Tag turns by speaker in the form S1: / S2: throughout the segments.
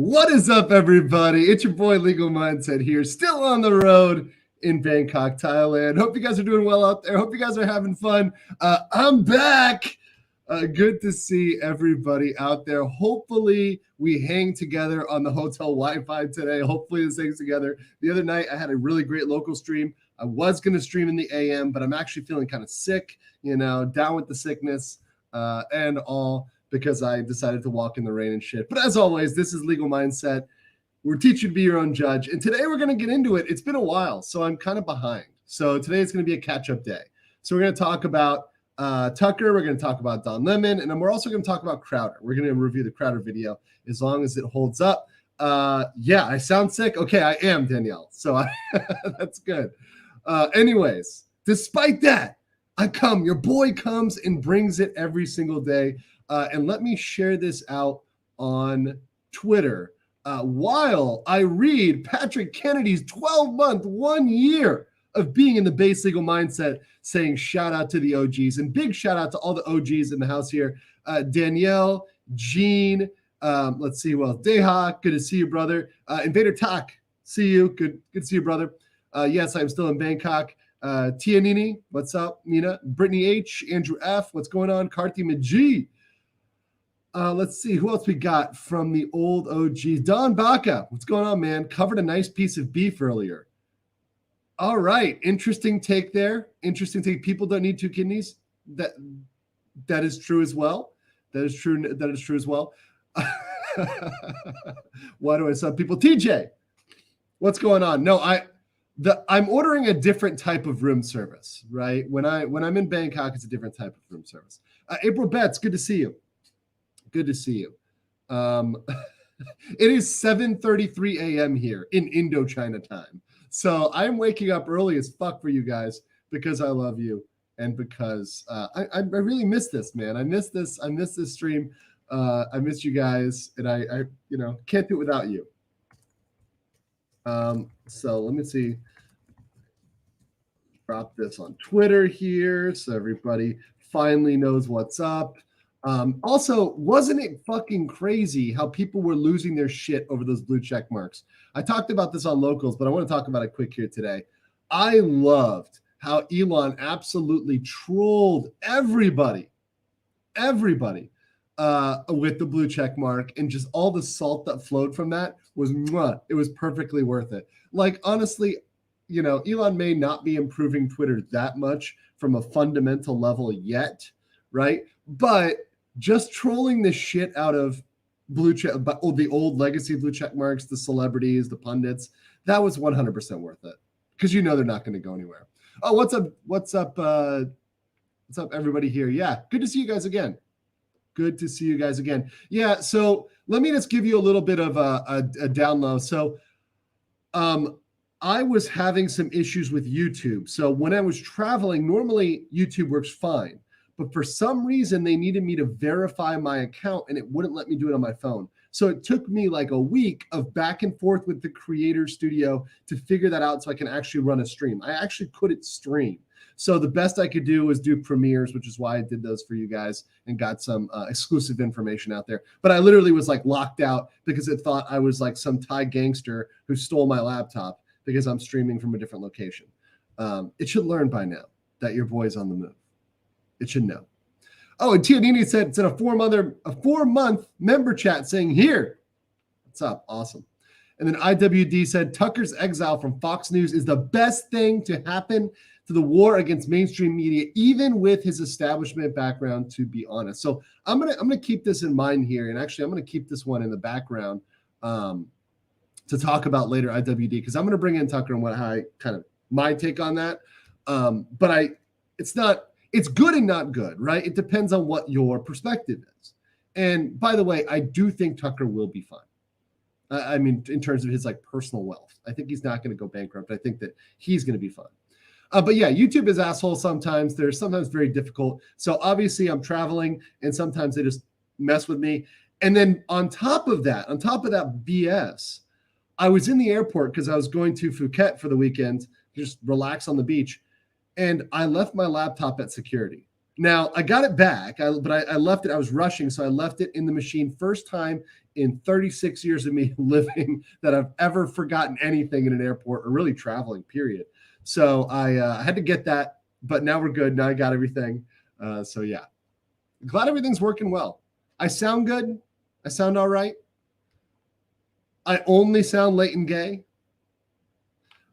S1: What is up, everybody? It's your boy Legal Mindset here, still on the road in Bangkok, Thailand. Hope you guys are doing well out there. Hope you guys are having fun. I'm back. Good to see everybody out there. Hopefully, we hang together on the hotel Wi-Fi today. Hopefully, this hangs together. The other night, I had a really great local stream. I was going to stream in the AM, but I'm actually feeling kind of sick, down with the sickness and all, because I decided to walk in the rain and shit. But as always, this is Legal Mindset. We're teaching you to be your own judge. And today we're going to get into it. It's been a while, so I'm kind of behind. So today is going to be a catch-up day. So we're going to talk about Tucker. We're going to talk about Don Lemon. And then we're also going to talk about Crowder. We're going to review the Crowder video as long as it holds up. Yeah, I sound sick. Okay, I am, Danielle. So that's good. Anyways, despite that, your boy comes and brings it every single day. And let me share this out on Twitter while I read Patrick Kennedy's 12-month, 1 year of being in the base legal mindset, saying shout out to the OGs and big shout out to all the OGs in the house here. Danielle, Gene, let's see who else. Deha, good to see you, brother. Invader Tak, see you. Good to see you, brother. Yes, I'm still in Bangkok. Tianini, what's up? Nina, Brittany H, Andrew F, what's going on? Karthi Maji. Let's see who else we got from the old OGs. Don Baca, what's going on, man? Covered a nice piece of beef earlier. All right, interesting take there. Interesting take. People don't need two kidneys. That is true as well. That is true as well. Why do I sub people? TJ, what's going on? No, I'm ordering a different type of room service, right? When I'm in Bangkok, it's a different type of room service. April Betts, good to see you. Good to see you. It is 7:33 a.m. here in Indochina time. So I'm waking up early as fuck for you guys because I love you and because I really miss this, man. I miss this stream. I miss you guys, and I can't do it without you. So let me see. Drop this on Twitter here so everybody finally knows what's up. Also, wasn't it fucking crazy how people were losing their shit over those blue check marks? I talked about this on Locals, but I want to talk about it quick here today. I loved how Elon absolutely trolled everybody with the blue check mark, and just all the salt that flowed from that was it was perfectly worth it. Like, honestly, Elon may not be improving Twitter that much from a fundamental level yet, right? But just trolling the shit out of blue check, the old legacy blue check marks, the celebrities, the pundits, that was 100% worth it, because they're not going to go anywhere. Oh, what's up? What's up, everybody here? Yeah, good to see you guys again. Good to see you guys again. Yeah, so let me just give you a little bit of a down low. So I was having some issues with YouTube. So when I was traveling, normally YouTube works fine. But for some reason, they needed me to verify my account, and it wouldn't let me do it on my phone. So it took me like a week of back and forth with the Creator Studio to figure that out so I can actually run a stream. I actually couldn't stream. So the best I could do was do premieres, which is why I did those for you guys and got some exclusive information out there. But I literally was like locked out because it thought I was like some Thai gangster who stole my laptop because I'm streaming from a different location. It should learn by now that your boy's on the move. It should know. Oh, and Tianini said it's in a 4-month member chat saying, here. What's up? Awesome. And then IWD said Tucker's exile from Fox News is the best thing to happen to the war against mainstream media, even with his establishment background, to be honest. So I'm gonna keep this in mind here. And actually, I'm gonna keep this one in the background to talk about later, IWD, because I'm gonna bring in Tucker and my take on that. But it's good and not good, right? It depends on what your perspective is. And by the way, I do think Tucker will be fine. I mean, in terms of his personal wealth, I think he's not going to go bankrupt. I think that he's going to be fine. But yeah, YouTube is asshole sometimes. They're sometimes very difficult. So obviously I'm traveling and sometimes they just mess with me. And then on top of that BS, I was in the airport because I was going to Phuket for the weekend, just relax on the beach. And I left my laptop at security. Now, I got it back, but I left it. I was rushing, so I left it in the machine. First time in 36 years of me living that I've ever forgotten anything in an airport or really traveling, period. So I had to get that, but now we're good. Now I got everything. So, yeah. Glad everything's working well. I sound good. I sound all right. I only sound late and gay.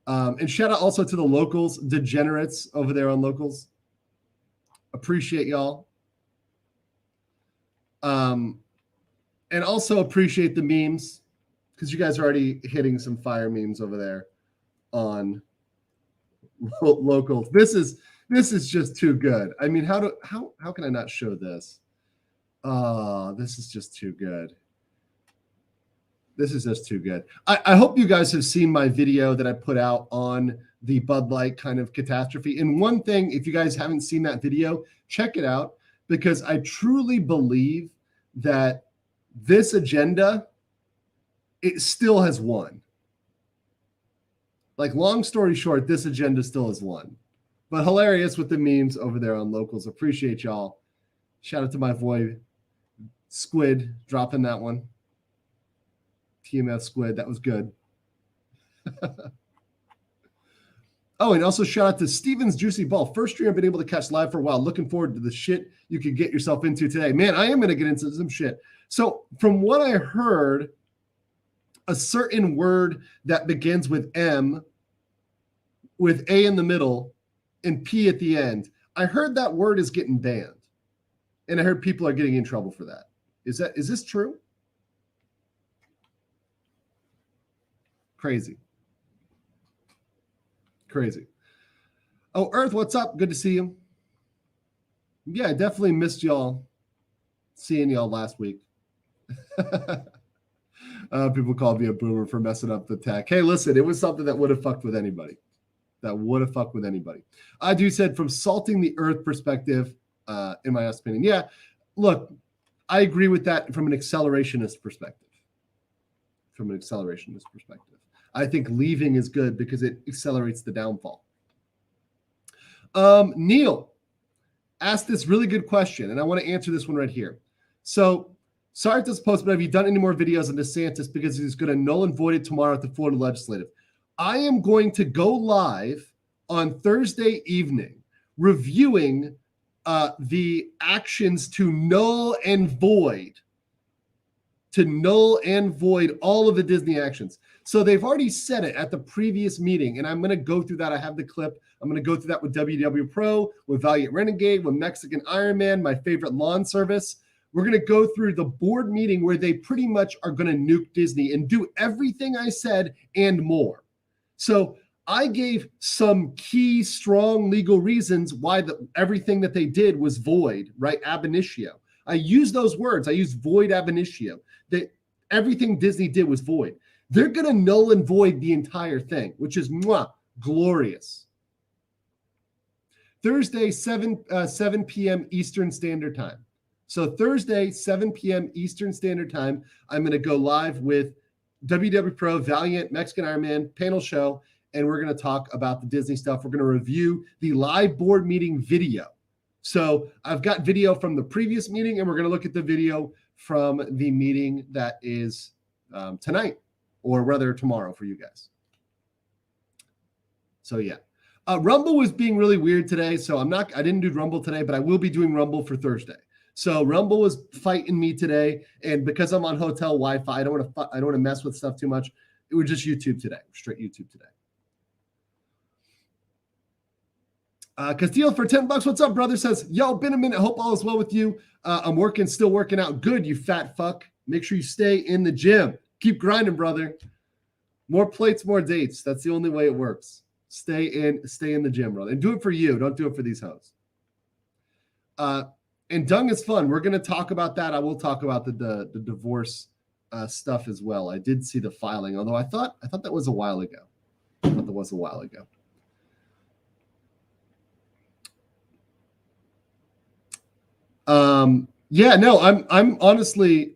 S1: And shout out also to the locals, degenerates over there on locals. Appreciate y'all. And also appreciate the memes, because you guys are already hitting some fire memes over there on locals. This is just too good. I mean, how can I not show this? This is just too good. This is just too good. I hope you guys have seen my video that I put out on the Bud Light kind of catastrophe. And one thing, if you guys haven't seen that video, check it out, because I truly believe that this agenda, it still has won. Like, long story short, this agenda still has won. But hilarious with the memes over there on locals. Appreciate y'all. Shout out to my boy Squid dropping that one. TMF Squid, that was good. Oh, and also shout out to Steven's Juicy Ball. First stream I've been able to catch live for a while. Looking forward to the shit you could get yourself into today. Man, I am going to get into some shit. So from what I heard, a certain word that begins with M, with A in the middle, and P at the end, I heard that word is getting banned. And I heard people are getting in trouble for that. Is this true? Crazy. Oh, Earth, what's up? Good to see you. Yeah, I definitely missed y'all. Seeing y'all last week. People called me a boomer for messing up the tech. Hey, listen, it was something that would have fucked with anybody. I do said from salting the earth perspective, in my opinion. Yeah, look, I agree with that from an accelerationist perspective. I think leaving is good because it accelerates the downfall. Neil asked this really good question, and I want to answer this one right here. So, sorry to this post, but have you done any more videos on DeSantis, because he's going to null and void it tomorrow at the Florida Legislative? I am going to go live on Thursday evening reviewing the actions to null and void all of the Disney actions. So they've already said it at the previous meeting, and I'm going to go through that. I have the clip. I'm going to go through that with WW Pro, with Valiant Renegade, with Mexican Iron Man, my favorite lawn service. We're going to go through the board meeting where they pretty much are going to nuke Disney and do everything I said and more. So I gave some key, strong legal reasons why everything that they did was void, right? Ab initio. I use those words. I use void ab initio. That everything Disney did was void. They're going to null and void the entire thing, which is glorious. Thursday, 7 p.m. Eastern Standard Time. So Thursday, 7 p.m. Eastern Standard Time, I'm going to go live with WW Pro, Valiant, Mexican Iron Man panel show, and we're going to talk about the Disney stuff. We're going to review the live board meeting video. So I've got video from the previous meeting, and we're going to look at the video from the meeting that is tonight, or rather tomorrow for you guys. So yeah. Rumble was being really weird today, so I didn't do Rumble today, but I will be doing Rumble for Thursday. So Rumble was fighting me today, and because I'm on hotel Wi-Fi, I don't want to mess with stuff too much. It was just YouTube today, straight YouTube today. Castillo for $10. What's up, brother? Says, yo, been a minute. Hope all is well with you. I'm still working out. Good, you fat fuck. Make sure you stay in the gym. Keep grinding, brother. More plates, more dates. That's the only way it works. Stay in the gym, brother. And do it for you. Don't do it for these hoes. And Dung is fun. We're going to talk about that. I will talk about the divorce stuff as well. I did see the filing, although I thought that was a while ago. Yeah, no, I'm honestly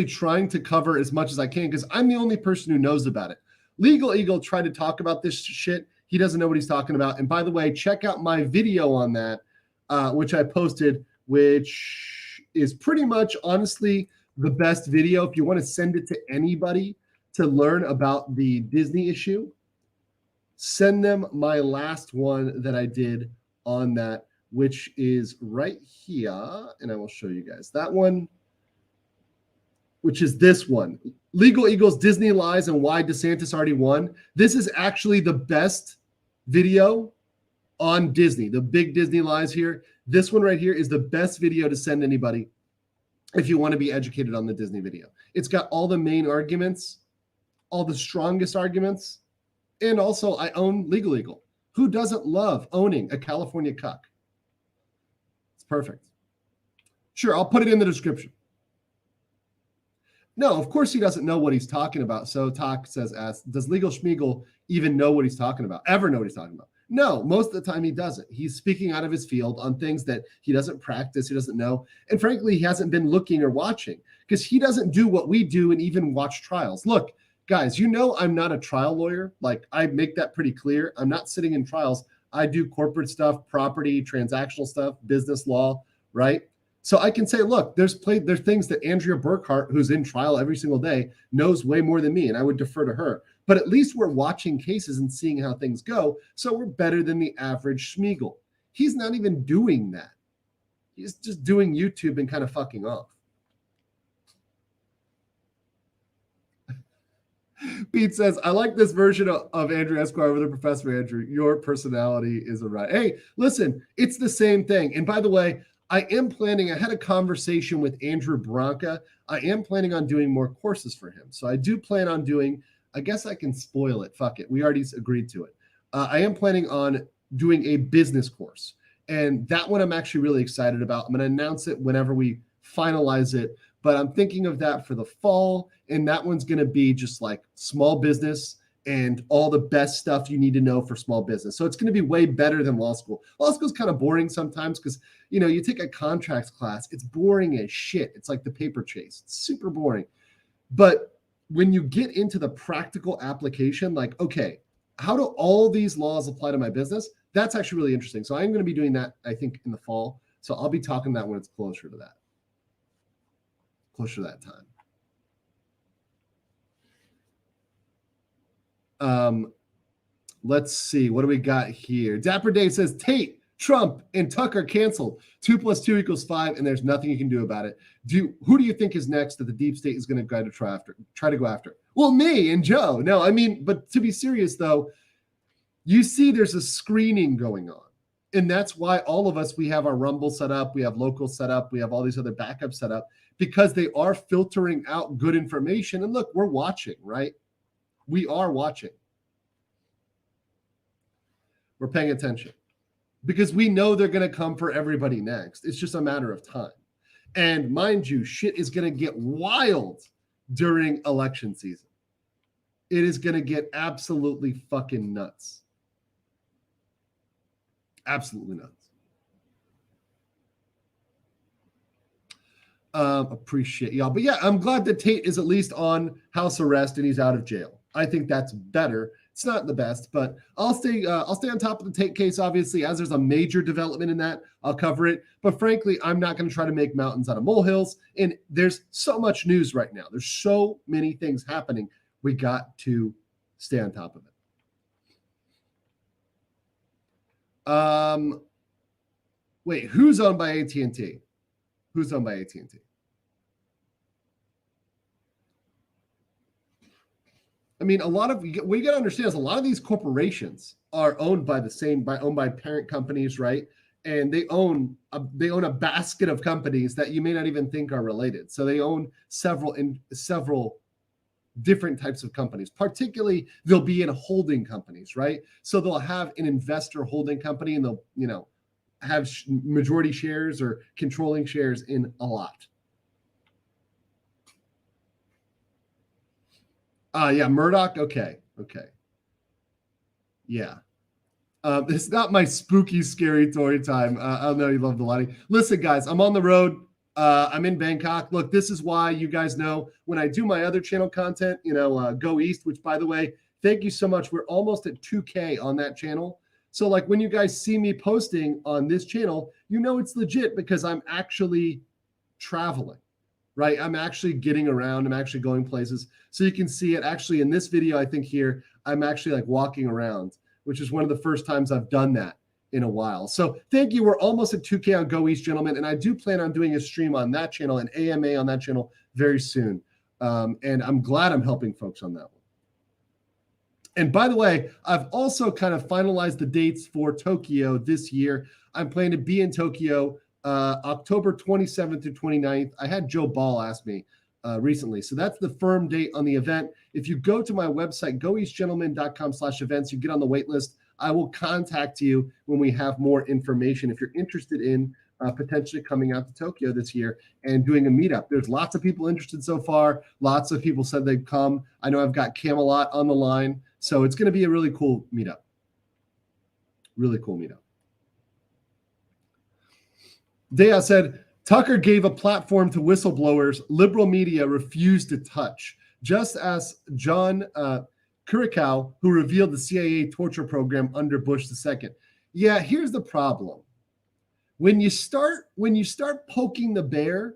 S1: trying to cover as much as I can because I'm the only person who knows about it. Legal Eagle tried to talk about this shit. He doesn't know what he's talking about. And by the way, check out my video on that which I posted, which is pretty much, honestly, the best video. If you want to send it to anybody to learn about the Disney issue, send them my last one that I did on that, which is right here. And I will show you guys that one, which is this one. Legal Eagles, Disney Lies, and Why DeSantis Already Won. This is actually the best video on Disney, the big Disney lies here. This one right here is the best video to send anybody if you want to be educated on the Disney video. It's got all the main arguments, all the strongest arguments, and also I own Legal Eagle. Who doesn't love owning a California cuck? It's perfect. Sure, I'll put it in the description. No, of course he doesn't know what he's talking about. So Talk says, does Legal Schmiegel even know what he's talking about? Ever know what he's talking about? No, most of the time he doesn't. He's speaking out of his field on things that he doesn't practice, he doesn't know. And frankly, he hasn't been looking or watching because he doesn't do what we do and even watch trials. Look, guys, you know I'm not a trial lawyer. Like, I make that pretty clear. I'm not sitting in trials. I do corporate stuff, property, transactional stuff, business law, right? So I can say, look, there's things that Andrea Burkhart, who's in trial every single day, knows way more than me, and I would defer to her. But at least we're watching cases and seeing how things go, so we're better than the average Schmiegel. He's not even doing that. He's just doing YouTube and kind of fucking off. Pete says, I like this version of Andrew Esquire over the Professor Andrew. Your personality is a right. Hey, listen, it's the same thing. And by the way, I had a conversation with Andrew Branca. I am planning on doing more courses for him. So I do plan on doing, I guess I can spoil it. Fuck it. We already agreed to it. I am planning on doing a business course. And that one I'm actually really excited about. I'm going to announce it whenever we finalize it. But I'm thinking of that for the fall. And that one's going to be just like small business and all the best stuff you need to know for small business. So it's going to be way better than law school. Law school is kind of boring sometimes because, you know, you take a contracts class, it's boring as shit. It's like the paper chase. It's super boring. But when you get into the practical application, like, okay, how do all these laws apply to my business? That's actually really interesting. So I'm going to be doing that, I think, in the fall. So I'll be talking that when it's closer to that. Closer to that time. Let's see. What do we got here? Dapper Dave says, Tate, Trump, and Tucker canceled. 2 + 2 = 5, and there's nothing you can do about it. Who do you think is next that the deep state is going to try to go after? Well, me and Joe. No, I mean, but to be serious, though, you see there's a screening going on. And that's why all of us, we have our Rumble set up, we have local set up, we have all these other backups set up, because they are filtering out good information. And look, we're watching, right? We are watching. We're paying attention because we know they're going to come for everybody next. It's just a matter of time. And mind you, shit is going to get wild during election season. It is going to get absolutely fucking nuts. Absolutely nuts. Appreciate y'all. But yeah, I'm glad that Tate is at least on house arrest and he's out of jail. I think that's better. It's not the best, but I'll stay on top of the Tate case, obviously, as there's a major development in that, I'll cover it. But frankly, I'm not going to try to make mountains out of molehills. And there's so much news right now. There's so many things happening. We got to stay on top of it. Wait, who's owned by AT&T? Who's owned by AT&T? I mean, what you got to understand is a lot of these corporations are owned by parent companies, right? And they own a basket of companies that you may not even think are related. So they own several different types of companies. Particularly, they'll be in holding companies, right? So they'll have an investor holding company, and they'll, have majority shares or controlling shares in a lot. Yeah, Murdoch. Okay. Yeah. It's not my spooky, scary story time. I know you love the lighting. Listen, guys, I'm on the road. I'm in Bangkok. Look, this is why you guys know when I do my other channel content, Go East, which, by the way, thank you so much. We're almost at 2K on that channel. So like when you guys see me posting on this channel, you know it's legit because I'm actually traveling, right? I'm actually getting around. I'm actually going places. So you can see it actually in this video, I think here, I'm actually like walking around, which is one of the first times I've done that in a while. So thank you. We're almost at 2K on Go East, gentlemen. And I do plan on doing a stream on that channel, an AMA on that channel very soon. And I'm glad I'm helping folks on that one. And by the way, I've also kind of finalized the dates for Tokyo this year. I'm planning to be in Tokyo October 27th through 29th. I had Joe Ball ask me recently. So that's the firm date on the event. If you go to my website, goeastgentleman.com/events, you get on the wait list. I will contact you when we have more information. If you're interested in potentially coming out to Tokyo this year and doing a meetup, there's lots of people interested so far. Lots of people said they'd come. I know I've got Camelot on the line. So it's going to be a really cool meetup. Really cool meetup. Dea said, Tucker gave a platform to whistleblowers liberal media refused to touch, just as John Kurikow, who revealed the CIA torture program under Bush II. Yeah, here's the problem. When you start poking the bear,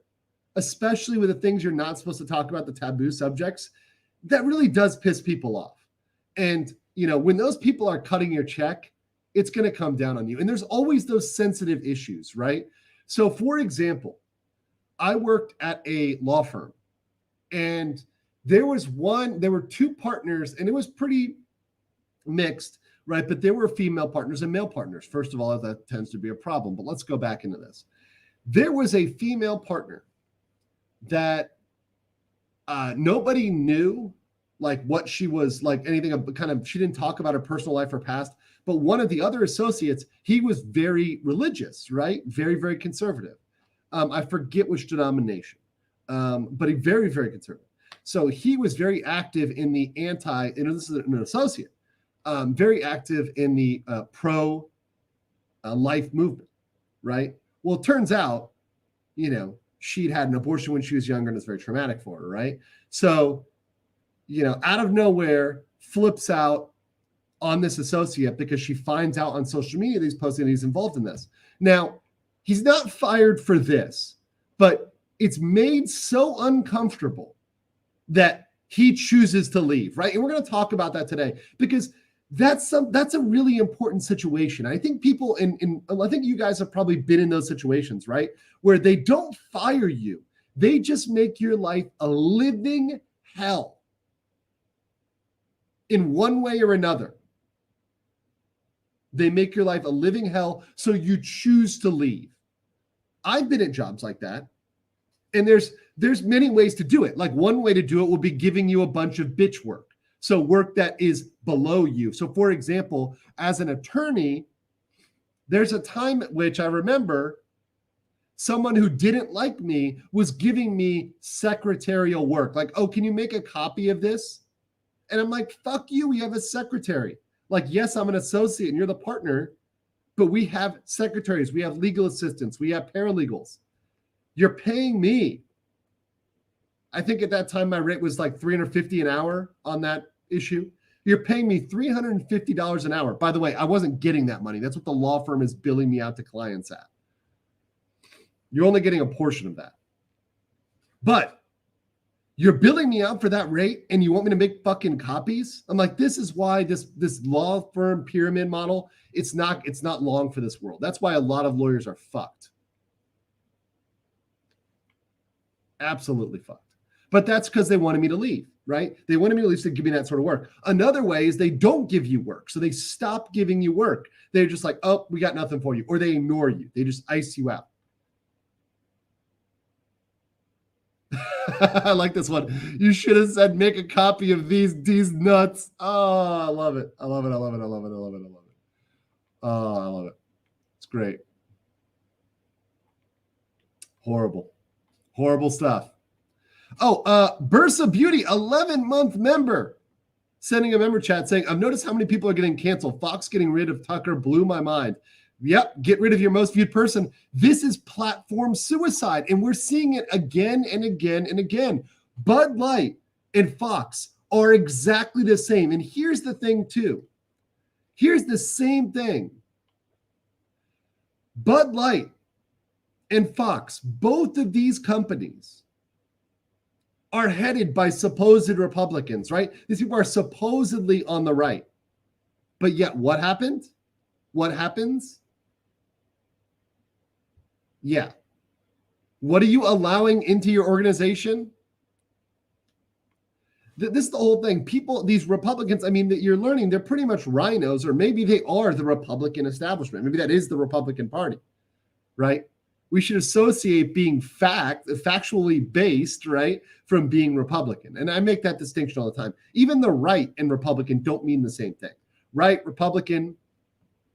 S1: especially with the things you're not supposed to talk about, the taboo subjects, that really does piss people off. And, you know, when those people are cutting your check, it's going to come down on you. And there's always those sensitive issues, right? So, for example, I worked at a law firm and there were two partners and it was pretty mixed, right? But there were female partners and male partners. First of all, that tends to be a problem, but let's go back into this. There was a female partner that nobody knew like what she was like, anything kind of, she didn't talk about her personal life or past, but one of the other associates, he was very religious, right? Very, very conservative. I forget which denomination, but he very, very conservative. So he was very active in the this is an associate, very active in the pro-life movement, right? Well, it turns out, you know, she'd had an abortion when she was younger and it's very traumatic for her, right? So, you know, out of nowhere, flips out on this associate because she finds out on social media that he's posting that he's involved in this. Now, he's not fired for this, but it's made so uncomfortable that he chooses to leave, right? And we're going to talk about that today because that's a really important situation. I think people I think you guys have probably been in those situations, right? Where they don't fire you. They just make your life a living hell in one way or another. They make your life a living hell, so you choose to leave. I've been at jobs like that, and there's many ways to do it. Like one way to do it will be giving you a bunch of bitch work, so work that is below you. So for example, as an attorney, there's a time at which I remember someone who didn't like me was giving me secretarial work. Like, oh, can you make a copy of this? And I'm like, fuck you, we have a secretary. Like, yes, I'm an associate and you're the partner, but we have secretaries, we have legal assistants, we have paralegals. You're paying me. I think at that time my rate was like $350 an hour on that issue. You're paying me $350 an hour. By the way, I wasn't getting that money. That's what the law firm is billing me out to clients at. You're only getting a portion of that. But you're billing me out for that rate and you want me to make fucking copies? I'm like, this is why this law firm pyramid model, it's not long for this world. That's why a lot of lawyers are fucked. Absolutely fucked. But that's because they wanted me to leave, right? They wanted me to leave to give me that sort of work. Another way is they don't give you work. So they stop giving you work. They're just like, oh, we got nothing for you. Or they ignore you. They just ice you out. I like this one. You should have said, make a copy of these nuts. Oh, I love it. I love it. I love it. I love it. I love it. I love it. Oh, I love it. It's great. Horrible. Horrible stuff. Oh, Bursa Beauty, 11-month member, sending a member chat saying, I've noticed how many people are getting canceled. Fox getting rid of Tucker blew my mind. Yep, get rid of your most viewed person. This is platform suicide, and we're seeing it again and again and again. Bud Light and Fox are exactly the same. And here's the thing, too. Here's the same thing. Bud Light and Fox, both of these companies are headed by supposed Republicans, right? These people are supposedly on the right. But yet what happened? What happens? Yeah. What are you allowing into your organization? This is the whole thing. People, these Republicans, I mean, that you're learning, they're pretty much rhinos, or maybe they are the Republican establishment. Maybe that is the Republican Party, right? We should associate being factually based, right, from being Republican. And I make that distinction all the time. Even the right and Republican don't mean the same thing. Right, Republican,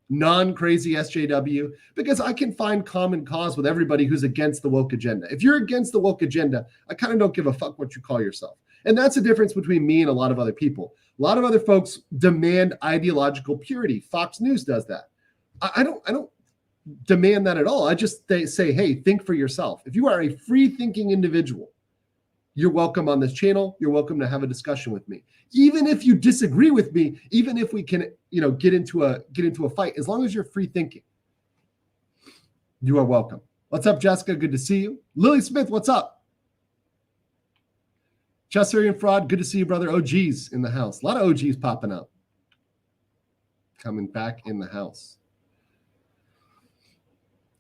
S1: non-crazy SJW, because I can find common cause with everybody who's against the woke agenda. If you're against the woke agenda, I kind of don't give a fuck what you call yourself. And that's the difference between me and a lot of other people. A lot of other folks demand ideological purity. Fox News does that. I don't demand that at all. I just say, hey, think for yourself. If you are a free-thinking individual, you're welcome on this channel. You're welcome to have a discussion with me. Even if you disagree with me, even if we can, get into a fight, as long as you're free thinking, you are welcome. What's up, Jessica? Good to see you. Lily Smith, what's up? Chesserian Fraud, good to see you, brother. OGs in the house. A lot of OGs popping up. Coming back in the house.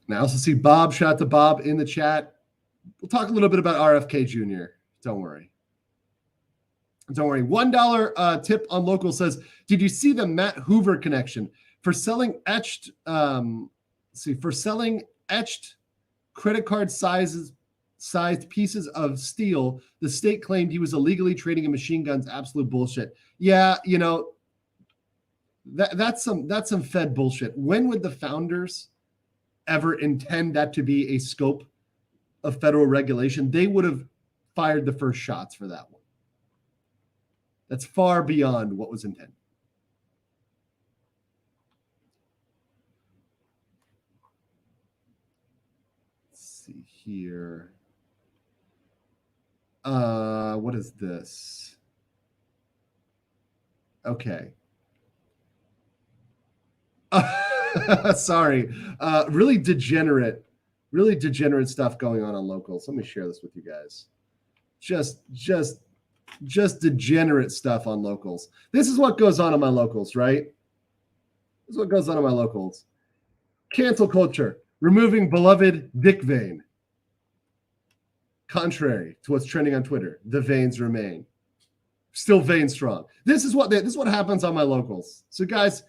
S1: Now I also see Bob. Shout out to Bob in the chat. We'll talk a little bit about RFK Jr. Don't worry. $1 tip on local says, did you see the Matt Hoover connection for selling etched credit card sized pieces of steel? The state claimed he was illegally trading in machine guns. Absolute bullshit. Yeah, that's some Fed bullshit. When would the founders ever intend that to be a scope of federal regulation? They would have fired the first shots for that one. That's far beyond what was intended. Let's see here. What is this? Okay. Sorry. Really degenerate stuff going on locals. Let me share this with you guys. Just degenerate stuff on locals. This is what goes on my locals, right? This is what goes on my locals. Cancel culture, removing beloved dick vein. Contrary to what's trending on Twitter, the veins remain. Still vein strong. This is what happens on my locals. So guys,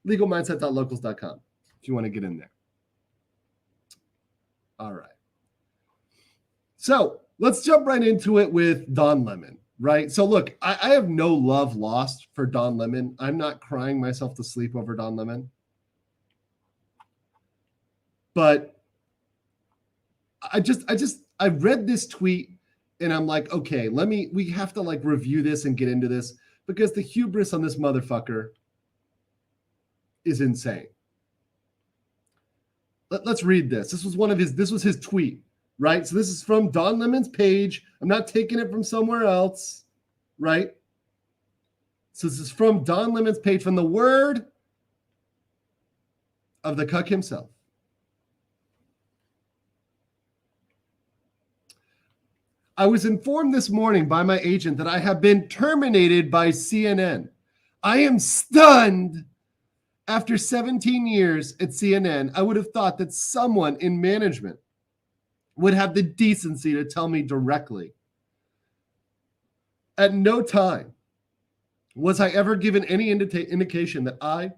S1: legalmindset.locals.com if you want to get in there. All right. So let's jump right into it with Don Lemon. Right. So look, I have no love lost for Don Lemon. I'm not crying myself to sleep over Don Lemon. But I read this tweet and I'm like, okay, we have to review this and get into this because the hubris on this motherfucker is insane. Let's read this. This was his tweet. Right? So this is from Don Lemon's page. I'm not taking it from somewhere else. Right? So this is from Don Lemon's page, from the word of the cuck himself. I was informed this morning by my agent that I have been terminated by CNN. I am stunned. After 17 years at CNN, I would have thought that someone in management would have the decency to tell me directly. At no time was I ever given any indication that I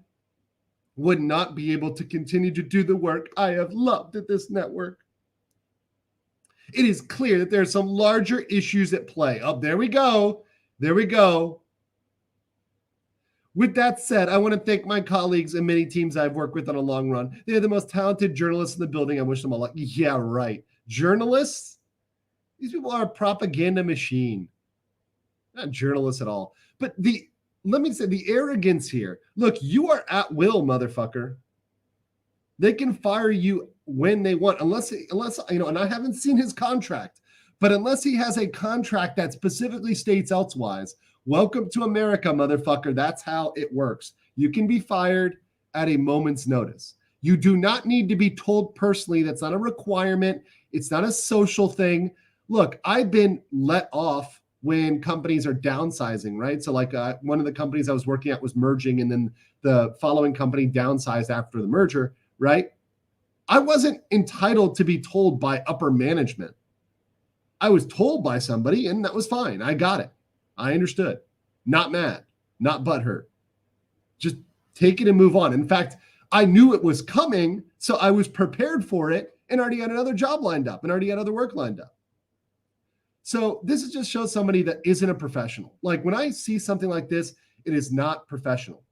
S1: would not be able to continue to do the work I have loved at this network. It is clear that there are some larger issues at play. Oh, there we go. There we go. With that said, I want to thank my colleagues and many teams I've worked with on a long run. They're the most talented journalists in the building. I wish them all luck. Yeah, right. Journalists? These people are a propaganda machine. Not journalists at all. But let me say the arrogance here. Look, you are at will, motherfucker. They can fire you when they want, unless and I haven't seen his contract, but unless he has a contract that specifically states elsewise, welcome to America, motherfucker. That's how it works. You can be fired at a moment's notice. You do not need to be told personally. That's not a requirement. It's not a social thing. Look, I've been let off when companies are downsizing, right? So like one of the companies I was working at was merging, and then the following company downsized after the merger, right? I wasn't entitled to be told by upper management. I was told by somebody, and that was fine. I got it. I understood. Not mad, not butthurt. Just take it and move on. In fact, I knew it was coming, so I was prepared for it and already had another job lined up and already had other work lined up. So this is just shows somebody that isn't a professional. Like when I see something like this, it is not professional.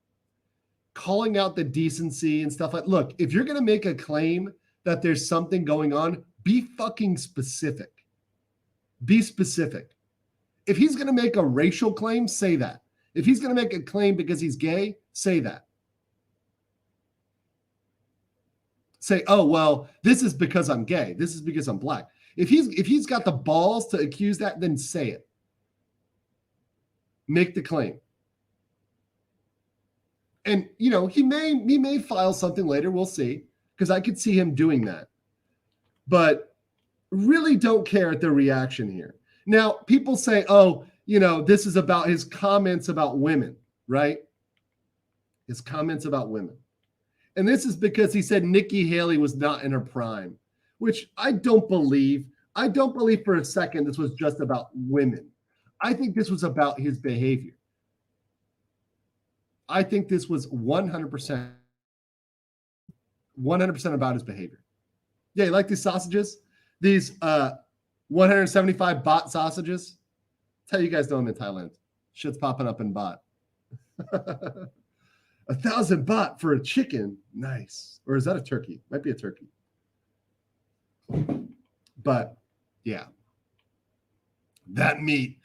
S1: Calling out the decency and stuff like, look, if you're going to make a claim that there's something going on, be fucking specific. Be specific. If he's going to make a racial claim, say that. If he's going to make a claim because he's gay, say that. Say, oh, well, this is because I'm gay. This is because I'm black. If he's got the balls to accuse that, then say it. Make the claim. And, you know, he may file something later. We'll see, because I could see him doing that. But really don't care at the reaction here. Now, people say, oh, you know, this is about his comments about women, right? His comments about women. And this is because he said Nikki Haley was not in her prime, which I don't believe. I don't believe for a second this was just about women. I think this was about his behavior. I think this was 100% about his behavior. Yeah, you like these sausages? These 175 baht sausages? That's how you guys know I'm in Thailand. Shit's popping up in baht. 1,000 baht for a chicken. Nice. Or is that a turkey? Might be a turkey. But yeah, that meat.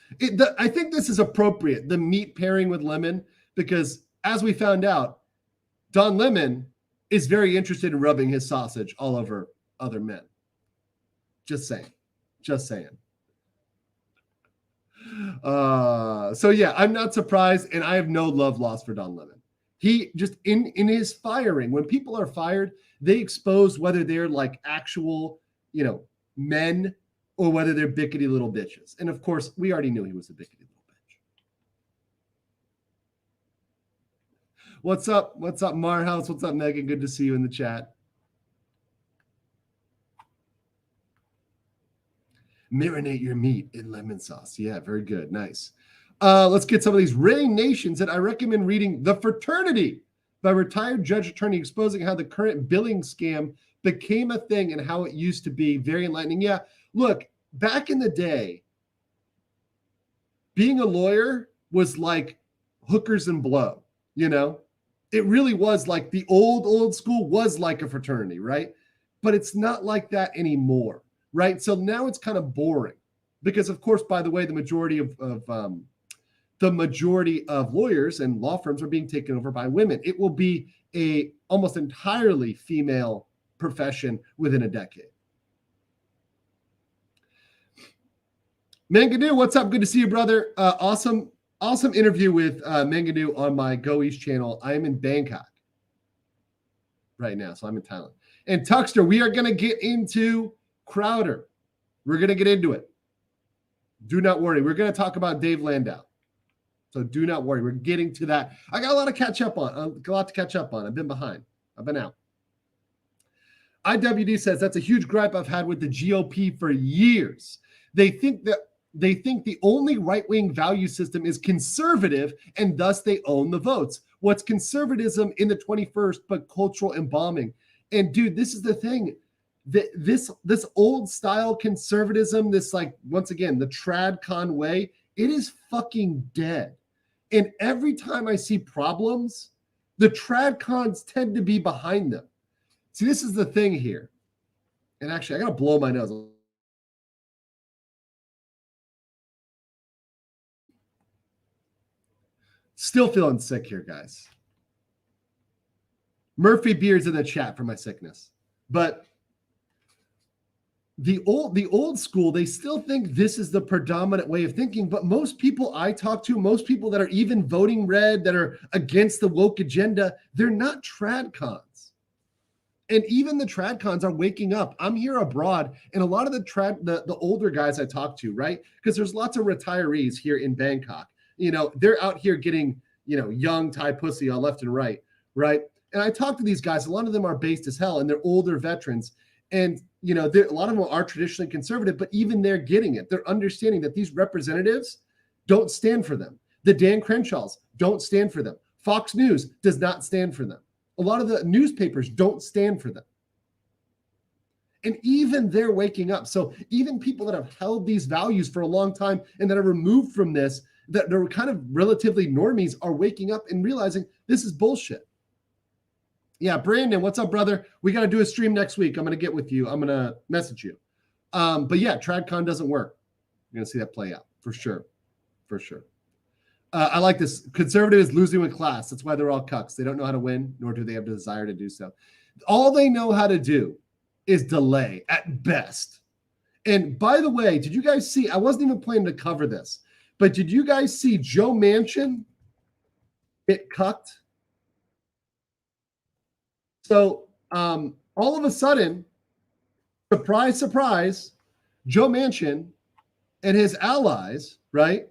S1: I think this is appropriate. The meat pairing with lemon, because as we found out, Don Lemon is very interested in rubbing his sausage all over other men. Just saying. Just saying. So yeah, I'm not surprised, and I have no love lost for Don Lemon. He just in his firing, when people are fired, they expose whether they're like actual, you know, men or whether they're bickety little bitches. And of course, we already knew he was a bickety little bitch. What's up? What's up, Marhouse? What's up, Megan? Good to see you in the chat. Marinate your meat in lemon sauce. Yeah, very good. Nice. Let's get some of these rating nations. And I recommend reading The Fraternity by retired judge attorney, exposing how the current billing scam became a thing and how it used to be. Very enlightening. Yeah, look, back in the day, being a lawyer was like hookers and blow, you know? It really was like the old school was like a fraternity, right? But it's not like that anymore, right? So now it's kind of boring because, of course, by the way, the majority of lawyers and law firms are being taken over by women. It will be a almost entirely female profession within a decade. Manga, what's up? Good to see you, brother. Awesome interview with Manga on my Go East channel. I am in Bangkok right now, so I'm in Thailand. And Tuxter, we are going to get into Crowder. We're going to get into it. Do not worry. We're going to talk about Dave Landau. So do not worry. We're getting to that. I got a lot to catch up on. I've been behind. I've been out. IWD says that's a huge gripe I've had with the GOP for years. They think the only right-wing value system is conservative, and thus they own the votes. What's conservatism in the 21st but cultural embalming? And dude, this is the thing. This old style conservatism, this like, once again, the trad con way, it is fucking dead. And every time I see problems, the trad cons tend to be behind them. See, this is the thing here. And actually, I got to blow my nose. Still feeling sick here, guys. Murphy Beard's in the chat for my sickness. But the old school, they still think this is the predominant way of thinking. But most people I talk to, most people that are even voting red, that are against the woke agenda, they're not tradcons. And even the tradcons are waking up. I'm here abroad, and a lot of the older guys I talk to, right? Because there's lots of retirees here in Bangkok. They're out here getting, young Thai pussy on left and right, right? And I talk to these guys. A lot of them are based as hell, and they're older veterans. And a lot of them are traditionally conservative, but even they're getting it. They're understanding that these representatives don't stand for them. The Dan Crenshaws don't stand for them. Fox News does not stand for them. A lot of the newspapers don't stand for them. And even they're waking up. So even people that have held these values for a long time and that are removed from this, that they're kind of relatively normies, are waking up and realizing this is bullshit. Yeah, Brandon, what's up, brother? We got to do a stream next week. I'm going to get with you. I'm going to message you. But yeah, TradCon doesn't work. You're going to see that play out for sure. For sure. I like this. Conservative is losing with class. That's why they're all cucks. They don't know how to win, nor do they have the desire to do so. All they know how to do is delay at best. And by the way, did you guys see? I wasn't even planning to cover this, but did you guys see Joe Manchin get cucked? So all of a sudden, surprise, surprise, Joe Manchin and his allies, right,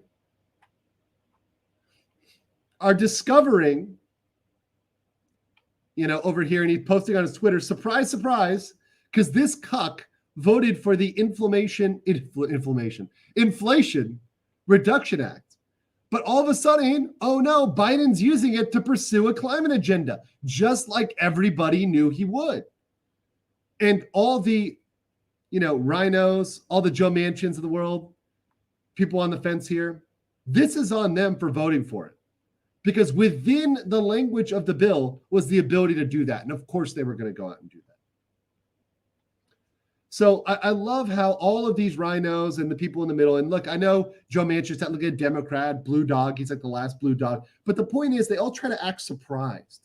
S1: are discovering, over here, and he's posting on his Twitter, surprise, surprise, because this cuck voted for the Inflation Reduction Act. But all of a sudden, oh no, Biden's using it to pursue a climate agenda, just like everybody knew he would. And all the, rhinos, all the Joe Manchins of the world, people on the fence here, this is on them for voting for it. Because within the language of the bill was the ability to do that. And of course, they were going to go out and do that. So I love how all of these rhinos and the people in the middle, and look, I know Joe Manchin's technically a Democrat, blue dog. He's like the last blue dog. But the point is, they all try to act surprised.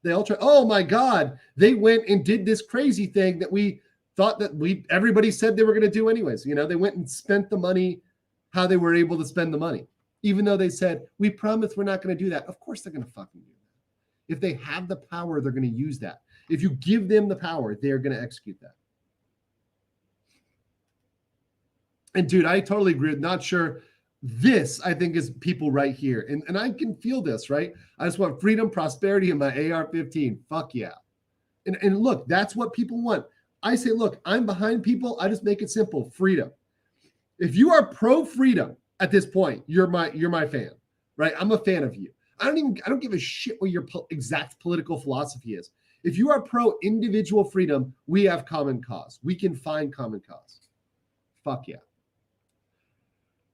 S1: They all try, oh my God, they went and did this crazy thing that we thought that everybody said they were going to do anyways. They went and spent the money how they were able to spend the money. Even though they said, we promise we're not going to do that. Of course they're going to fucking do that. If they have the power, they're going to use that. If you give them the power, they're going to execute that. And dude, I totally agree. Not sure. This, I think, is people right here. And I can feel this, right? I just want freedom, prosperity, and my AR-15. Fuck yeah. And look, that's what people want. I say, look, I'm behind people. I just make it simple. Freedom. If you are pro-freedom at this point, you're my fan, right? I'm a fan of you. I don't give a shit what your exact political philosophy is. If you are pro-individual freedom, we have common cause. We can find common cause. Fuck yeah.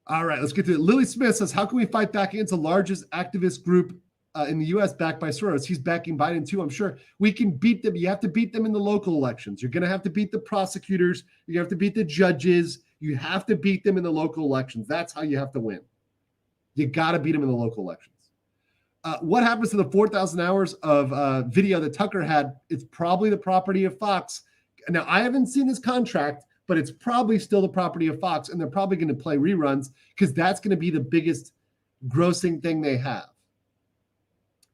S1: All right, let's get to it. Lily Smith says, how can we fight back against the largest activist group in the U.S. backed by Soros? He's backing Biden too, I'm sure. We can beat them. You have to beat them in the local elections. You're going to have to beat the prosecutors. You have to beat the judges. You have to beat them in the local elections. That's how you have to win. You got to beat them in the local elections. What happens to the 4,000 hours of video that Tucker had? It's probably the property of Fox. Now, I haven't seen his contract, but it's probably still the property of Fox, and they're probably going to play reruns because that's going to be the biggest grossing thing they have.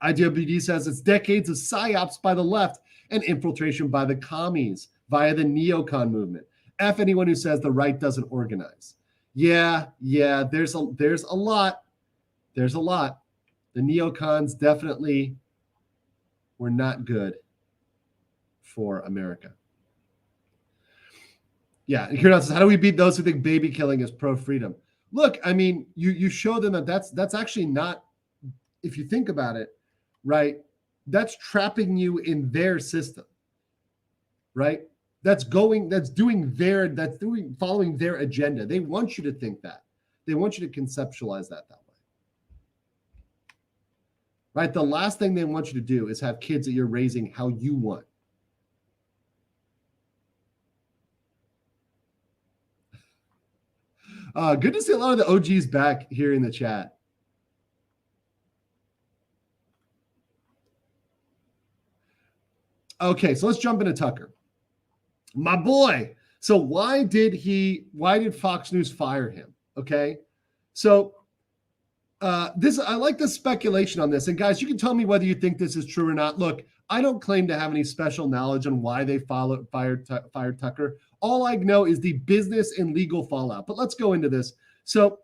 S1: IWD says it's decades of psyops by the left and infiltration by the commies via the neocon movement. F anyone who says the right doesn't organize. Yeah, there's a lot. There's a lot. The neocons definitely were not good for America. Yeah, and Kieran says, how do we beat those who think baby killing is pro-freedom? Look, I mean, you show them that that's actually not, if you think about it, right? That's trapping you in their system, right? That's following their agenda. They want you to think that. They want you to conceptualize that way. Right? The last thing they want you to do is have kids that you're raising how you want. Good to see a lot of the OGs back here in the chat. Okay, so let's jump into Tucker. My boy. So why did Fox News fire him? Okay. So I like the speculation on this. And guys, you can tell me whether you think this is true or not. Look, I don't claim to have any special knowledge on why they fired Tucker. All I know is the business and legal fallout. But let's go into this. So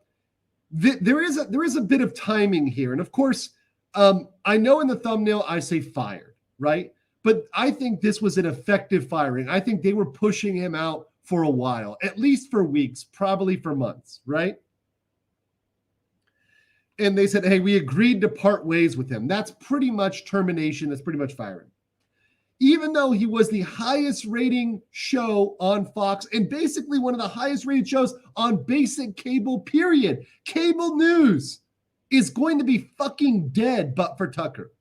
S1: there is a bit of timing here. And of course, I know in the thumbnail I say fired, right? But I think this was an effective firing. I think they were pushing him out for a while, at least for weeks, probably for months, right? And they said, hey, we agreed to part ways with him. That's pretty much termination. That's pretty much firing. Even though he was the highest rating show on Fox and basically one of the highest rated shows on basic cable, period. Cable news is going to be fucking dead but for Tucker.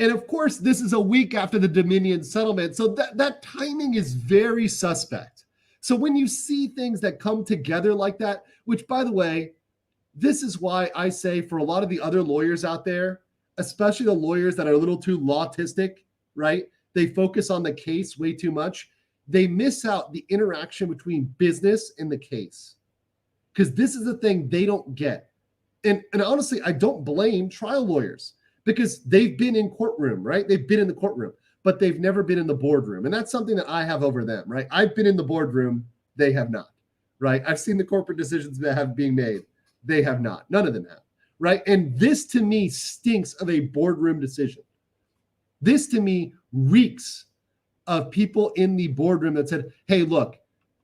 S1: And of course, this is a week after the Dominion settlement. So that timing is very suspect. So when you see things that come together like that, which by the way, this is why I say for a lot of the other lawyers out there, especially the lawyers that are a little too lawtistic, right? They focus on the case way too much. They miss out the interaction between business and the case. Because this is the thing they don't get. And honestly, I don't blame trial lawyers because they've been in courtroom, right? They've been in the courtroom, but they've never been in the boardroom. And that's something that I have over them, right? I've been in the boardroom. They have not, right? I've seen the corporate decisions that have being made. They have not. None of them have, right? And this to me stinks of a boardroom decision. This to me reeks of people in the boardroom that said, hey, look,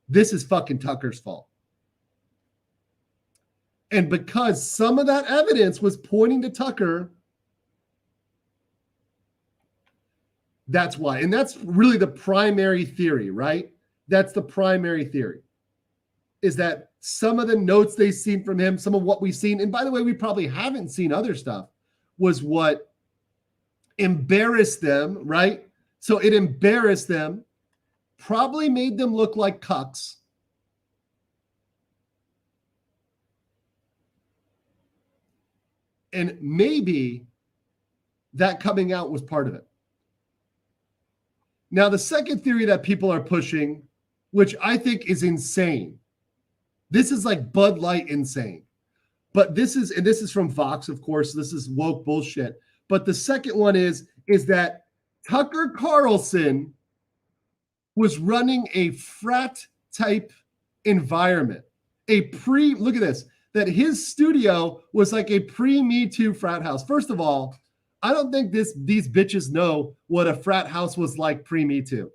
S1: this is fucking Tucker's fault. And because some of that evidence was pointing to Tucker, that's why. And that's really the primary theory, right? That's the primary theory, is that some of the notes they've seen from him, some of what we've seen, and by the way, we probably haven't seen other stuff, was what embarrassed them, right? So it embarrassed them, probably made them look like cucks. And maybe that coming out was part of it. Now, the second theory that people are pushing, which I think is insane. This is like Bud Light insane. But this is from Fox, of course. This is woke bullshit. But the second one is that Tucker Carlson was running a frat type environment. Look at this, that his studio was like a pre-Me Too frat house. First of all, I don't think these bitches know what a frat house was like pre-Me Too.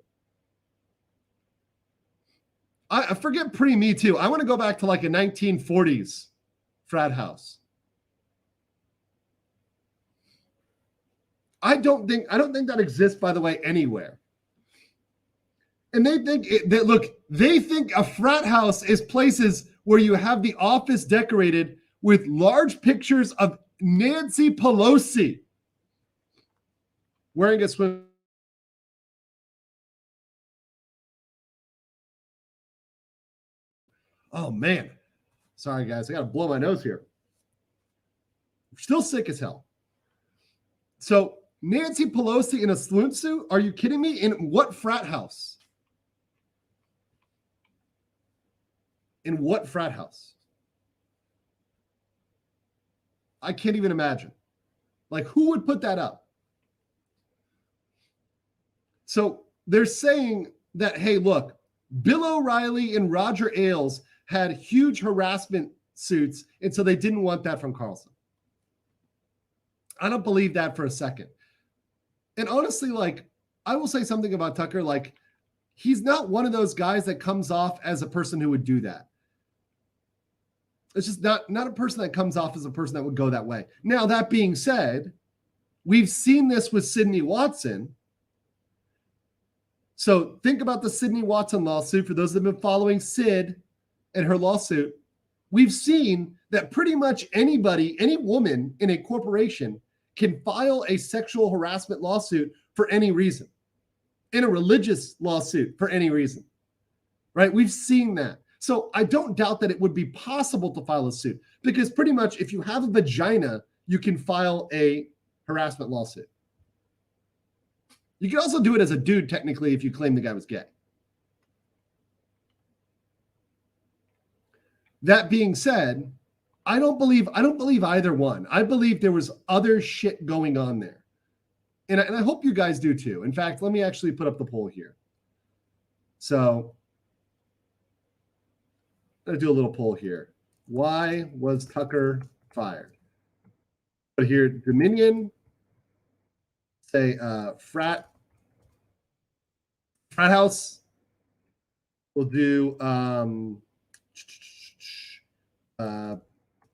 S1: I forget pre-Me Too. I want to go back to like a 1940s frat house. I don't think that exists, by the way, anywhere. And they think a frat house is places where you have the office decorated with large pictures of Nancy Pelosi wearing a swim. Oh man. Sorry guys, I got to blow my nose here. I'm still sick as hell. So Nancy Pelosi in a swoon suit? Are you kidding me? In what frat house? In what frat house? I can't even imagine. Like, who would put that up? So they're saying that, hey, look, Bill O'Reilly and Roger Ailes had huge harassment suits, and so they didn't want that from Carlson. I don't believe that for a second. And honestly, like, I will say something about Tucker, like, he's not one of those guys that comes off as a person who would do that. It's just not a person that comes off as a person that would go that way. Now, that being said, we've seen this with Sydney Watson. So think about the Sydney Watson lawsuit. For those that have been following Sid and her lawsuit, we've seen that pretty much anybody, any woman in a corporation can file a sexual harassment lawsuit for any reason, in a religious lawsuit for any reason, right? We've seen that. So I don't doubt that it would be possible to file a suit, because pretty much if you have a vagina, you can file a harassment lawsuit. You can also do it as a dude, technically, if you claim the guy was gay. That being said, I don't believe either one. I believe there was other shit going on there. And I hope you guys do too. In fact, let me actually put up the poll here. So I'm going to do a little poll here. Why was Tucker fired? But here, Dominion, say frat house. We'll do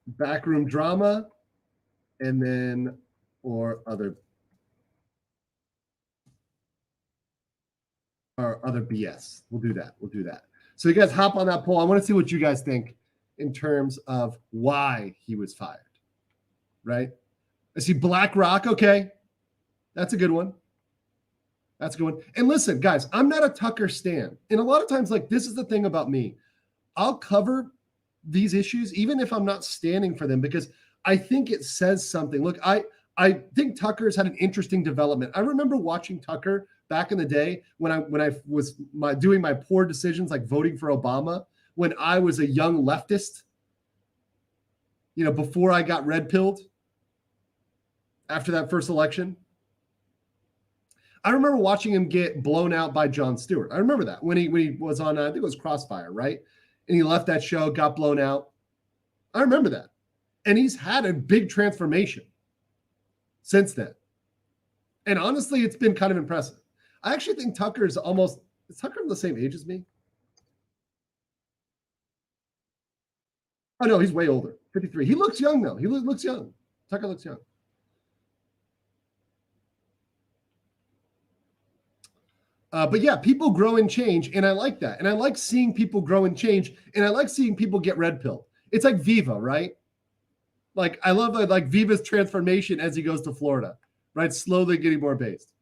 S1: backroom drama, and then or other BS. We'll do that. So you guys hop on that poll. I want to see what you guys think in terms of why he was fired. Right? I see BlackRock. Okay. That's a good one. And listen, guys, I'm not a Tucker stan. And a lot of times, like, this is the thing about me. I'll cover these issues, even if I'm not standing for them, because I think it says something. Look, I think Tucker's had an interesting development. I remember watching Tucker back in the day when I was doing my poor decisions, like voting for Obama, when I was a young leftist, before I got red-pilled after that first election. I remember watching him get blown out by Jon Stewart. I remember that when he was on, I think it was Crossfire, right? And he left that show, got blown out. I remember that. And he's had a big transformation since then. And honestly, it's been kind of impressive. I actually think is Tucker the same age as me? Oh, no, he's way older, 53. He looks young, though. He looks young. Tucker looks young. But yeah, people grow and change, and I like that. And I like seeing people grow and change, and I like seeing people get red pilled. It's like Viva, right? Like, I love like Viva's transformation as he goes to Florida, right? Slowly getting more based.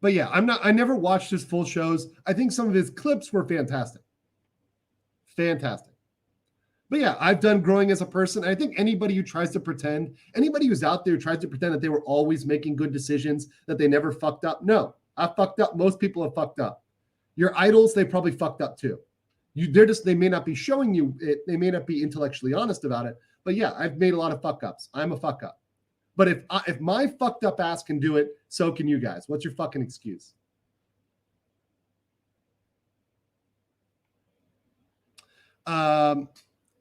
S1: But yeah, I never watched his full shows. I think some of his clips were fantastic. But yeah, I've done growing as a person. I think anybody who tries to pretend, anybody who's out there who tries to pretend that they were always making good decisions, that they never fucked up. No, I fucked up. Most people have fucked up. Your idols, they probably fucked up too. They may not be showing you it. They may not be intellectually honest about it. But yeah, I've made a lot of fuck ups. I'm a fuck up. But if my fucked up ass can do it, so can you guys. What's your fucking excuse?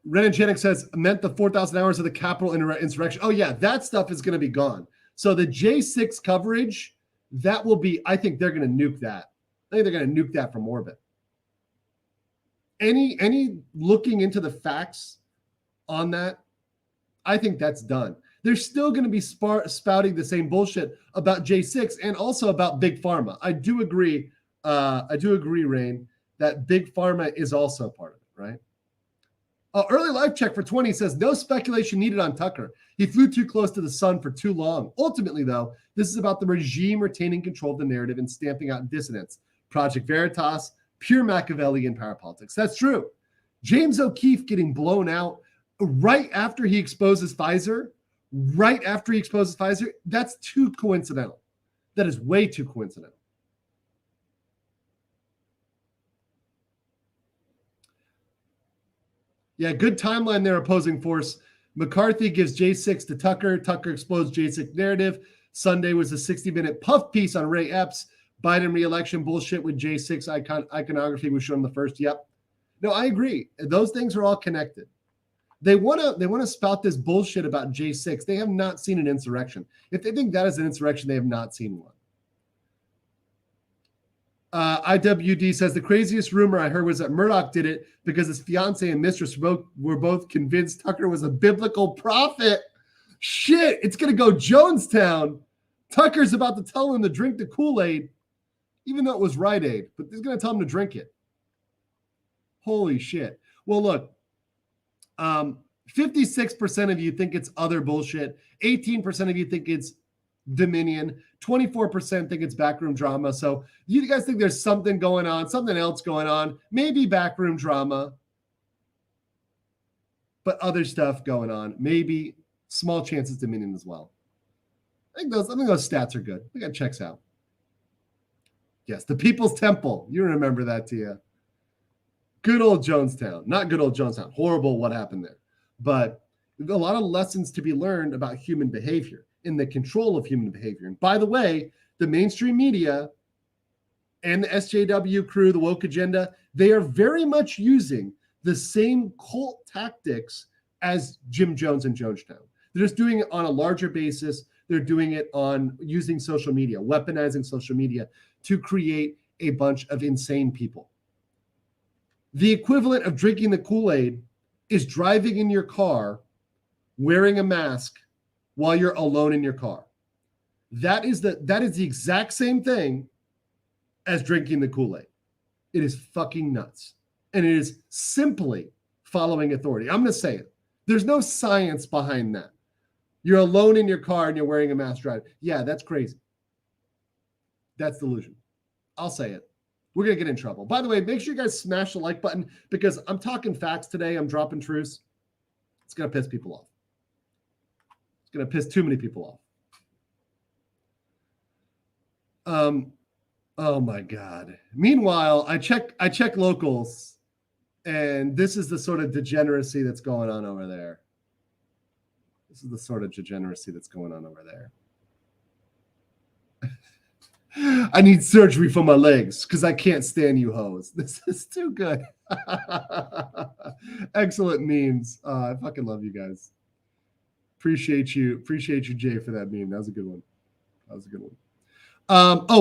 S1: Renegenic says, meant the 4,000 hours of the Capitol insurrection. Oh, yeah, that stuff is going to be gone. So the J6 coverage, that will be, I think they're going to nuke that. I think they're going to nuke that from orbit. Any looking into the facts on that, I think that's done. They're still going to be spouting the same bullshit about J6 and also about Big Pharma. I do agree, Rain, that Big Pharma is also part of it, right? Early life check for 20 says, no speculation needed on Tucker. He flew too close to the sun for too long. Ultimately, though, this is about the regime retaining control of the narrative and stamping out dissidents. Project Veritas, pure Machiavellian power politics. That's true. James O'Keefe getting blown out right after he exposes Pfizer, that's too coincidental. That is way too coincidental. Yeah, good timeline there, opposing force. McCarthy gives J6 to Tucker. Tucker explodes J6 narrative. Sunday was a 60-minute puff piece on Ray Epps. Biden re-election bullshit with J6 iconography was shown the first. Yep. No, I agree. Those things are all connected. They want to spout this bullshit about J6. They have not seen an insurrection. If they think that is an insurrection, they have not seen one. IWD says the craziest rumor I heard was that Murdoch did it because his fiance and mistress were both convinced Tucker was a biblical prophet. Shit, it's going to go Jonestown. Tucker's about to tell him to drink the Kool-Aid, even though it was Rite Aid, but he's going to tell him to drink it. Holy shit. Well, look, 56% of you think it's other bullshit. 18% of you think it's Dominion. 24% think it's backroom drama. So you guys think there's something going on, something else going on, maybe backroom drama, but other stuff going on. Maybe small chances Dominion as well. I think those stats are good. I think that checks out. Yes, the People's Temple. You remember that, Tia. Good old Jonestown. Not good old Jonestown. Horrible what happened there. But a lot of lessons to be learned about human behavior and the control of human behavior. And by the way, the mainstream media and the SJW crew, the woke agenda, they are very much using the same cult tactics as Jim Jones and Jonestown. They're just doing it on a larger basis. They're doing it on using social media, weaponizing social media to create a bunch of insane people. The equivalent of drinking the Kool-Aid is driving in your car wearing a mask while you're alone in your car. That is the exact same thing as drinking the Kool-Aid. It is fucking nuts. And it is simply following authority. I'm going to say it. There's no science behind that. You're alone in your car and you're wearing a mask driving. Yeah, that's crazy. That's delusion. I'll say it. We're going to get in trouble. By the way, make sure you guys smash the like button because I'm talking facts today. I'm dropping truths. It's going to piss people off. It's going to piss too many people off. Oh my God. Meanwhile, I check locals, and this is the sort of degeneracy that's going on over there. This is the sort of degeneracy that's going on over there. I need surgery for my legs because I can't stand you hoes. This is too good. Excellent memes. I fucking love you guys. Appreciate you, Jay, for that meme. That was a good one.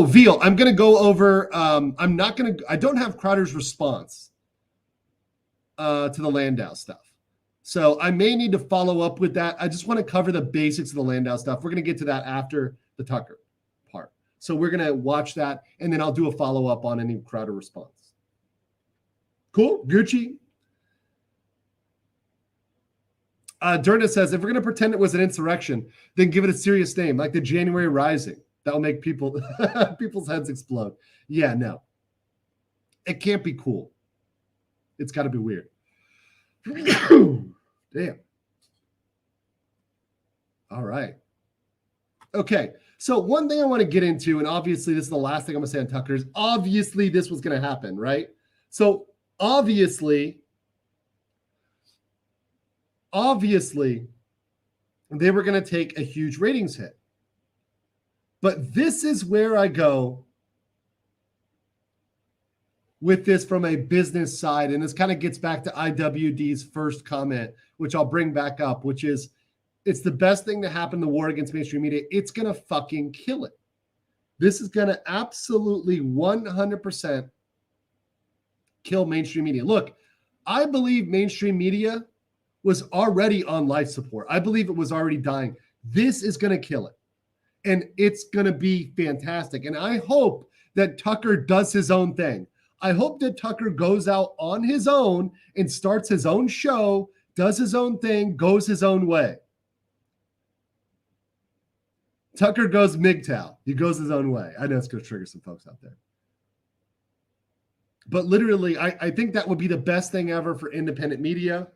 S1: Veal, I'm going to go over, I don't have Crowder's response to the Landau stuff. So I may need to follow up with that. I just want to cover the basics of the Landau stuff. We're going to get to that after the Tucker part. So we're going to watch that, and then I'll do a follow-up on any Crowder response. Cool? Gucci? Durna says, if we're going to pretend it was an insurrection, then give it a serious name, like the January Rising. That will make people's heads explode. Yeah, no. It can't be cool. It's got to be weird. Damn. All right. Okay. So one thing I want to get into, and obviously this is the last thing I'm going to say on Tucker, is obviously this was going to happen, right? So obviously, they were going to take a huge ratings hit. But this is where I go with this from a business side. And this kind of gets back to IWD's first comment, which I'll bring back up, which is it's the best thing to happen in the war against mainstream media. It's going to fucking kill it. This is going to absolutely 100% kill mainstream media. Look, I believe mainstream media was already on life support. I believe it was already dying. This is going to kill it. And it's going to be fantastic. And I hope that Tucker does his own thing. I hope that Tucker goes out on his own and starts his own show, does his own thing, goes his own way. Tucker goes MGTOW. He goes his own way. I know it's going to trigger some folks out there. But literally, I think that would be the best thing ever for independent media.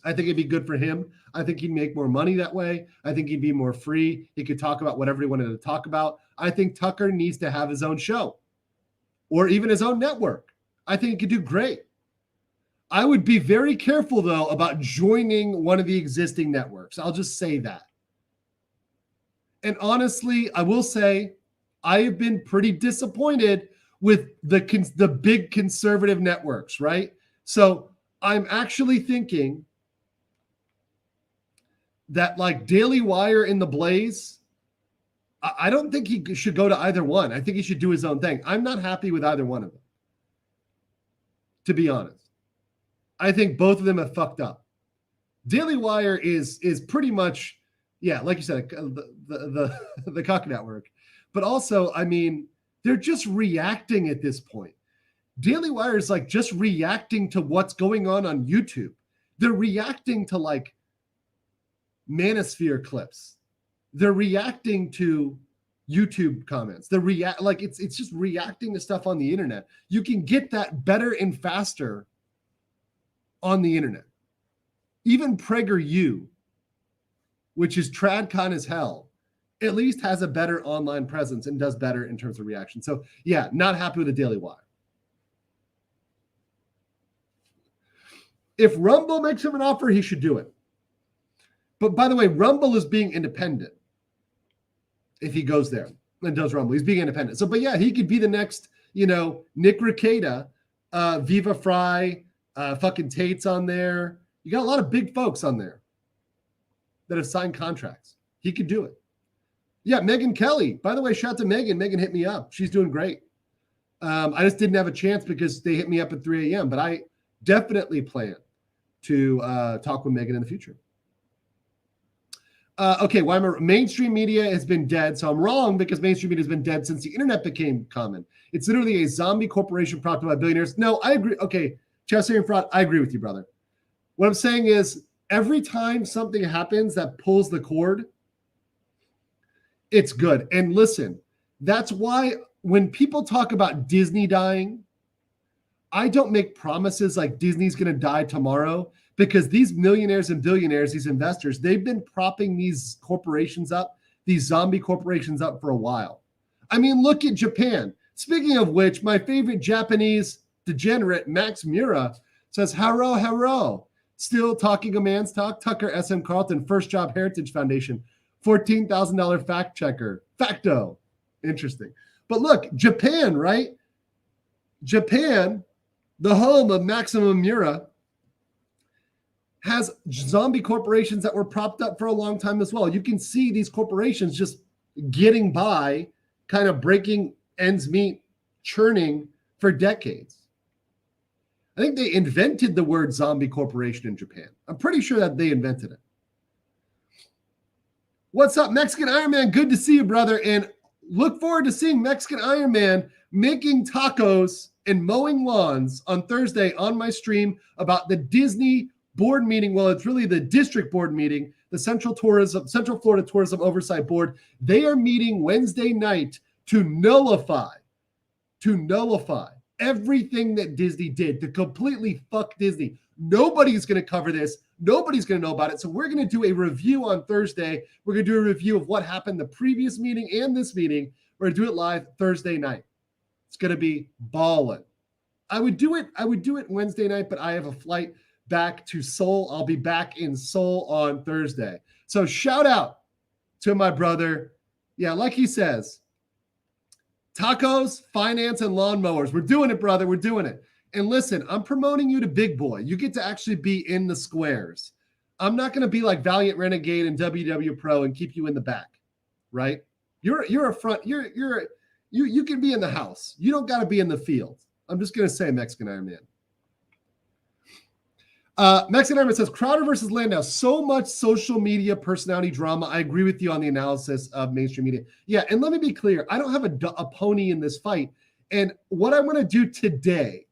S1: I think it'd be good for him. I think he'd make more money that way. I think he'd be more free. He could talk about whatever he wanted to talk about. I think Tucker needs to have his own show or even his own network. I think he could do great. I would be very careful, though, about joining one of the existing networks. I'll just say that. And honestly, I will say I have been pretty disappointed with the big conservative networks, right? So I'm actually thinking that like Daily Wire and The Blaze, I don't think he should go to either one. I think he should do his own thing. I'm not happy with either one of them, to be honest. I think both of them have fucked up. Daily Wire is pretty much, yeah, like you said, the cock network. But also, I mean, they're just reacting at this point. Daily Wire is like just reacting to what's going on YouTube. They're reacting to like Manosphere clips. They're reacting to YouTube comments. They're it's just reacting to stuff on the internet. You can get that better and faster on the internet. Even PragerU, which is tradcon as hell, at least has a better online presence and does better in terms of reaction. So yeah, not happy with the Daily Wire. If Rumble makes him an offer, he should do it. But by the way, Rumble is being independent. If he goes there and does Rumble, he's being independent. So, but yeah, he could be the next, Nick Rekieta, Viva Fry, fucking Tate's on there. You got a lot of big folks on there that have signed contracts. He could do it. Yeah, Megan Kelly. By the way, shout out to Megan. Megan hit me up. She's doing great. I just didn't have a chance because they hit me up at 3 a.m. But I definitely plan to talk with Megan in the future. Okay, Weimer, mainstream media has been dead. So I'm wrong because mainstream media has been dead since the internet became common. It's literally a zombie corporation propped by billionaires. No, I agree. Okay, Chester and Fraud, I agree with you, brother. What I'm saying is every time something happens that pulls the cord, it's good. And listen, that's why when people talk about Disney dying, I don't make promises like Disney's going to die tomorrow, because these millionaires and billionaires, these investors, they've been propping these corporations up, these zombie corporations up for a while. I mean, look at Japan. Speaking of which, my favorite Japanese degenerate, Max Mura, says, hello. Still talking a man's talk. Tucker SM Carlton, First Job Heritage Foundation, $14,000 fact checker. Facto. Interesting. But look, Japan, right? Japan, the home of Maximum Mura, has zombie corporations that were propped up for a long time as well. You can see these corporations just getting by, kind of breaking ends meet, churning for decades. I think they invented the word zombie corporation in Japan. I'm pretty sure that they invented it. What's up, Mexican Iron Man? Good to see you, brother. And look forward to seeing Mexican Iron Man making tacos and mowing lawns on Thursday on my stream about the Disney board meeting. Well, it's really the district board meeting, the Central Florida Tourism Oversight Board. They are meeting Wednesday night to nullify everything that Disney did, to completely fuck Disney. Nobody's going to cover this. Nobody's going to know about it. So we're going to do a review on Thursday. We're going to do a review of what happened the previous meeting and this meeting. We're going to do it live Thursday night. It's going to be ballin'. I would do it Wednesday night, but I have a flight back to Seoul. I'll be back in Seoul on Thursday. So shout out to my brother. Yeah, like he says, tacos, finance, and lawnmowers. We're doing it, brother. We're doing it. And listen, I'm promoting you to big boy. You get to actually be in the squares. I'm not going to be like Valiant Renegade and WW Pro and keep you in the back, right? You're a front. You can be in the house. You don't got to be in the field. I'm just going to say Mexican Iron Man. Mexican Iron Man says, Crowder versus Landau, so much social media personality drama. I agree with you on the analysis of mainstream media. Yeah, and let me be clear. I don't have a pony in this fight. And what I'm going to do today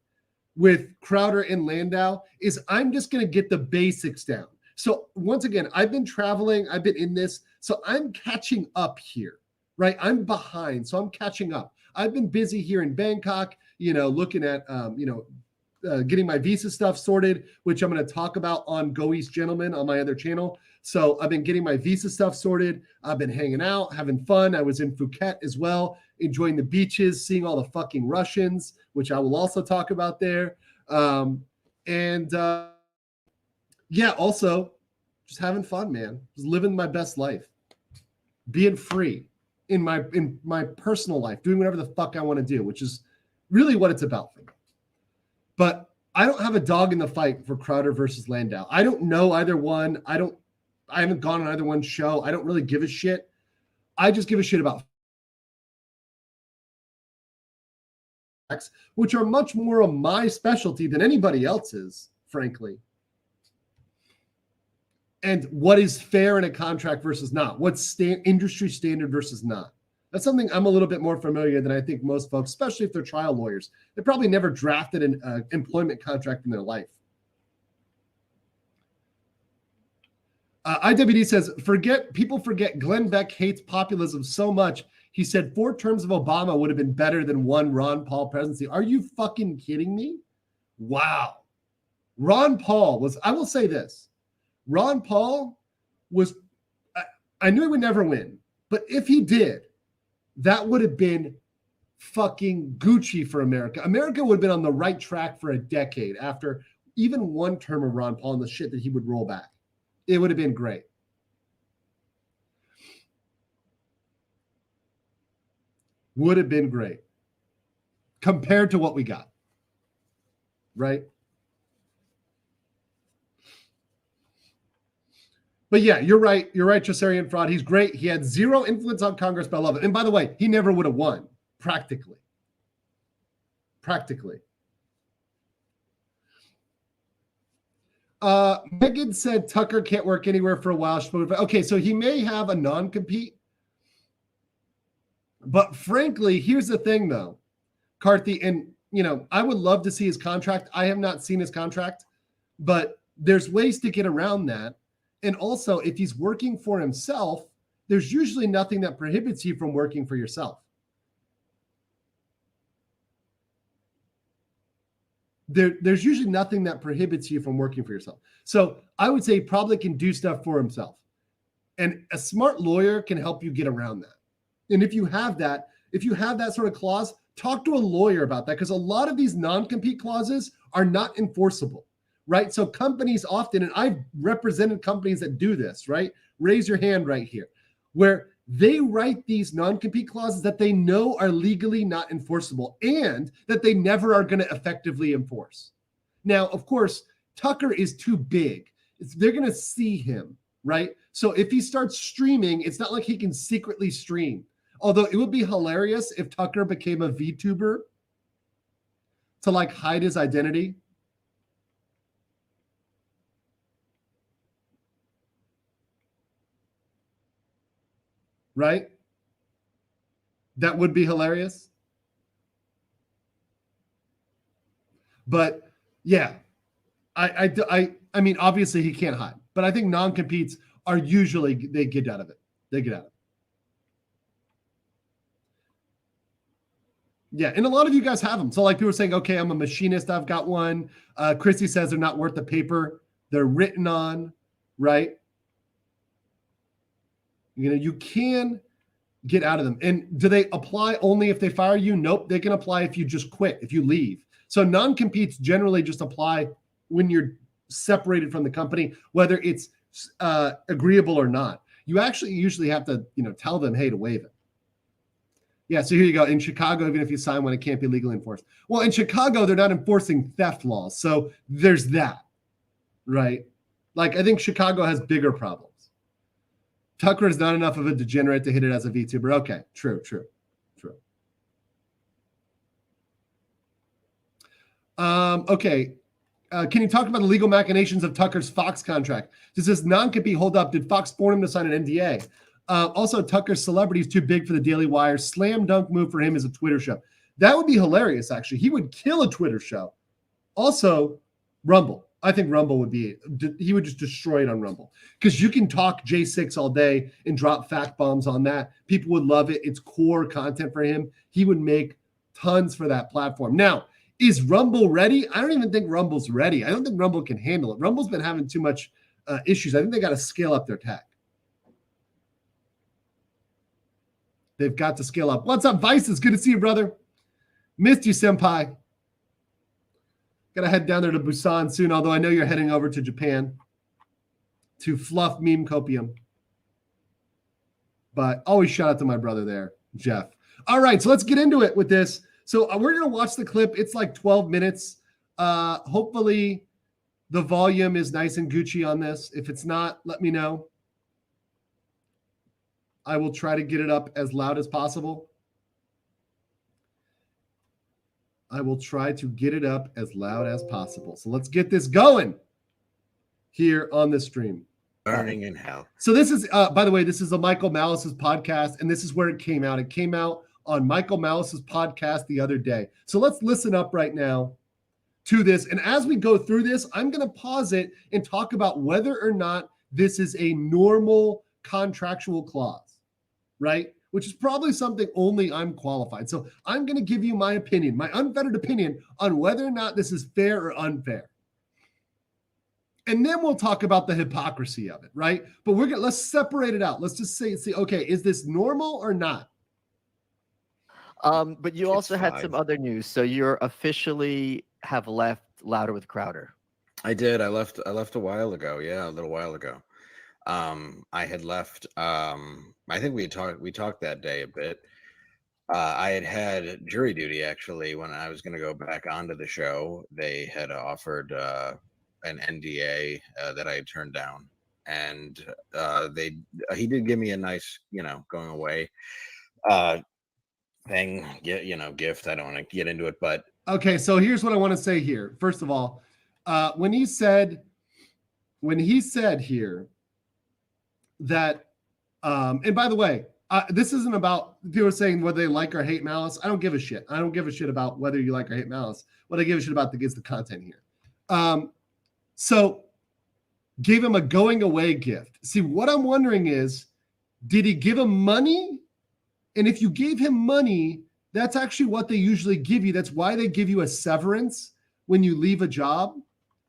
S1: with Crowder and Landau is I'm just going to get the basics down. So once again, I've been traveling. I've been in this. So I'm catching up here, right? I'm behind. So I'm catching up. I've been busy here in Bangkok, looking at, getting my visa stuff sorted, which I'm going to talk about on Go East Gentlemen on my other channel. So I've been getting my visa stuff sorted. I've been hanging out, having fun. I was in Phuket as well, enjoying the beaches, seeing all the fucking Russians, which I will also talk about there. Also just having fun, man. Just living my best life, being free in my personal life, doing whatever the fuck I want to do, which is really what it's about for me. But I don't have a dog in the fight for Crowder versus Landau. I don't know either one. I haven't gone on either one's show. I don't really give a shit. I just give a shit about facts, which are much more of my specialty than anybody else's, frankly. And what is fair in a contract versus not? What's industry standard versus not? That's something I'm a little bit more familiar than I think most folks, especially if they're trial lawyers. They probably never drafted an employment contract in their life. IWD says, people forget Glenn Beck hates populism so much. He said 4 terms of Obama would have been better than 1 Ron Paul presidency. Are you fucking kidding me? Wow. Ron Paul was, I will say this. Ron Paul was, I knew he would never win. But if he did, that would have been fucking Gucci for America. America would have been on the right track for a decade after even one term of Ron Paul and the shit that he would roll back. It would have been great. Would have been great compared to what we got. Right? But yeah, you're right. You're right, Chaucerian Fraud. He's great. He had zero influence on Congress, but I love it. And by the way, he never would have won, practically. Megan said Tucker can't work anywhere for a while. Okay, so he may have a non-compete. But frankly, here's the thing, though, Karthi, and, I would love to see his contract. I have not seen his contract, but there's ways to get around that. And also, if he's working for himself, there's usually nothing that prohibits you from working for yourself. There's usually nothing that prohibits you from working for yourself. So I would say he probably can do stuff for himself. And a smart lawyer can help you get around that. And if you have that sort of clause, talk to a lawyer about that, because a lot of these non-compete clauses are not enforceable. Right? So companies often, and I've represented companies that do this, right? Raise your hand right here, where they write these non-compete clauses that they know are legally not enforceable and that they never are going to effectively enforce. Now, of course, Tucker is too big. They're going to see him, right? So if he starts streaming, it's not like he can secretly stream. Although it would be hilarious if Tucker became a VTuber to like hide his identity. Right? That would be hilarious. But yeah, I mean, obviously he can't hide, but I think non-competes are usually, they get out of it. Yeah, and a lot of you guys have them. So like people are saying, okay, I'm a machinist, I've got one. Christy says they're not worth the paper they're written on, right? You can get out of them. And do they apply only if they fire you? Nope. They can apply if you just quit, if you leave. So non-competes generally just apply when you're separated from the company, whether it's agreeable or not. You actually usually have to, tell them, hey, to waive it. Yeah, so here you go. In Chicago, even if you sign one, it can't be legally enforced. Well, in Chicago, they're not enforcing theft laws. So there's that, right? Like, I think Chicago has bigger problems. Tucker is not enough of a degenerate to hit it as a VTuber. Okay, true. Okay. Can you talk about the legal machinations of Tucker's Fox contract? Does this non-compete hold up? Did Fox force him to sign an NDA? Also, Tucker's celebrity is too big for the Daily Wire. Slam dunk move for him is a Twitter show. That would be hilarious, actually. He would kill a Twitter show. Also, Rumble. I think Rumble he would just destroy it on Rumble, because you can talk J6 all day and drop fact bombs on that. People would love it. It's core content for him. He would make tons for that platform. Now, is Rumble ready? I don't even think Rumble's ready. I don't think Rumble can handle it. Rumble's been having too much issues. I think they got to scale up their tech. They've got to scale up. What's up, Vice? It's good to see you, brother. Missed you, senpai. Got to head down there to Busan soon, although I know you're heading over to Japan to fluff meme copium. But always shout out to my brother there, Jeff. All right, so let's get into it with this. So we're going to watch the clip. It's like 12 minutes. Hopefully the volume is nice and Gucci on this. If it's not, let me know. I will try to get it up as loud as possible. So let's get this going here on the stream.
S2: Burning in hell.
S1: So this is, by the way, this is a Michael Malice's podcast, and this is where it came out. It came out on Michael Malice's podcast the other day. So let's listen up right now to this. And as we go through this, I'm going to pause it and talk about whether or not this is a normal contractual clause, right? Which is probably something only I'm qualified. So I'm going to give you my opinion, my unfettered opinion on whether or not this is fair or unfair. And then we'll talk about the hypocrisy of it, right? But let's separate it out. Let's just see, okay, is this normal or not?
S2: But you also had some other news. So you're officially have left Louder with Crowder.
S3: I did. I left a while ago. Yeah, a little while ago. I had left. I think we talked that day a bit. I had jury duty actually when I was going to go back onto the show. They had offered an NDA that I had turned down, and he did give me a nice, going away thing, gift. I don't want to get into it, but
S1: okay. So here's what I want to say here. First of all, when he said here that, and by the way, this isn't about people saying whether they like or hate Malice. I don't give a shit. I don't give a shit about whether you like or hate Malice. What I give a shit about is the content here. So gave him a going away gift. See, what I'm wondering is, did he give him money? And if you gave him money, that's actually what they usually give you. That's why they give you a severance when you leave a job.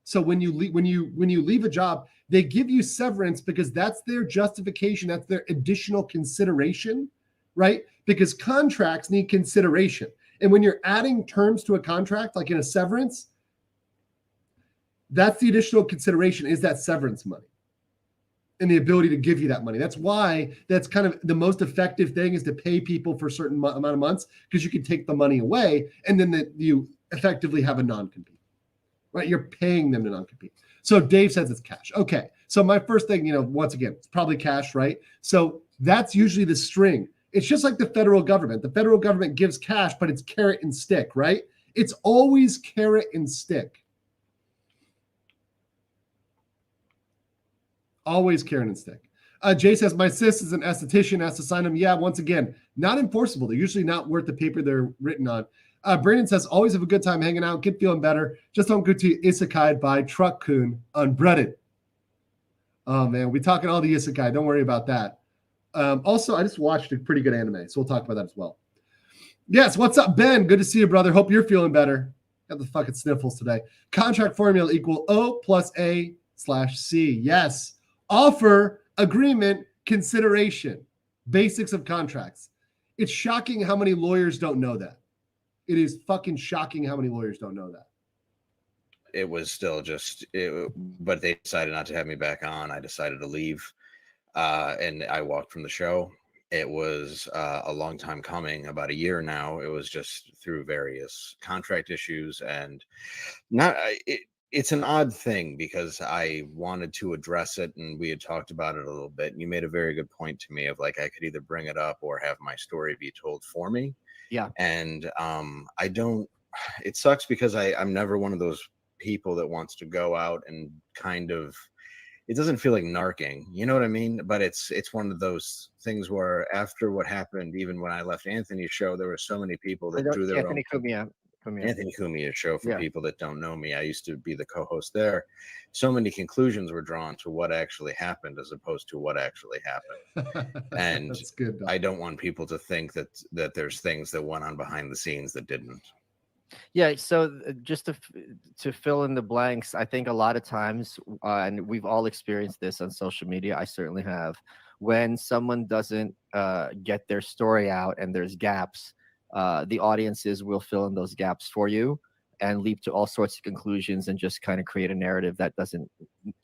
S1: So when you leave a job, they give you severance because that's their justification. That's their additional consideration, right? Because contracts need consideration. And when you're adding terms to a contract, like in a severance, that's the additional consideration, is that severance money and the ability to give you that money. That's why that's kind of the most effective thing, is to pay people for a certain amount of months, because you can take the money away and then you effectively have a non-compete. Right, you're paying them to non-compete. So Dave says it's cash. Okay, so my first thing, once again, it's probably cash, right? So that's usually the string. It's just like the federal government. The federal government gives cash, but it's carrot and stick, right? It's always carrot and stick. Always carrot and stick. Jay says, my sis is an esthetician, has to sign them. Yeah, once again, not enforceable. They're usually not worth the paper they're written on. Brandon says, always have a good time hanging out, get feeling better. Just don't go to isekai by Truck Kun unbreaded. Oh, man, we're talking all the isekai. Don't worry about that. Also, I just watched a pretty good anime, so we'll talk about that as well. Yes, what's up, Ben? Good to see you, brother. Hope you're feeling better. Got the fucking sniffles today. Contract formula equal O plus A/C. Yes. Offer, agreement, consideration. Basics of contracts. It's shocking how many lawyers don't know that. It is fucking shocking how many lawyers don't know that.
S3: It was still but they decided not to have me back on. I decided to leave, and I walked from the show. It was a long time coming, about a year now. It was just through various contract issues, and it's an odd thing because I wanted to address it, and we had talked about it a little bit. And you made a very good point to me of like, I could either bring it up or have my story be told for me.
S2: Yeah.
S3: And it sucks because I'm never one of those people that wants to go out and kind of, it doesn't feel like narking, you know what I mean? But it's one of those things where after what happened, even when I left Anthony's show, there were so many people that drew their own. Anthony Cumia's show, for people that don't know me. I used to be the co-host there. So many conclusions were drawn to what actually happened as opposed to what actually happened. And
S1: that's good,
S3: I don't want people to think that there's things that went on behind the scenes that didn't.
S2: Yeah, so just to fill in the blanks, I think a lot of times, and we've all experienced this on social media, I certainly have, when someone doesn't get their story out and there's gaps, the audiences will fill in those gaps for you and leap to all sorts of conclusions and just kind of create a narrative that doesn't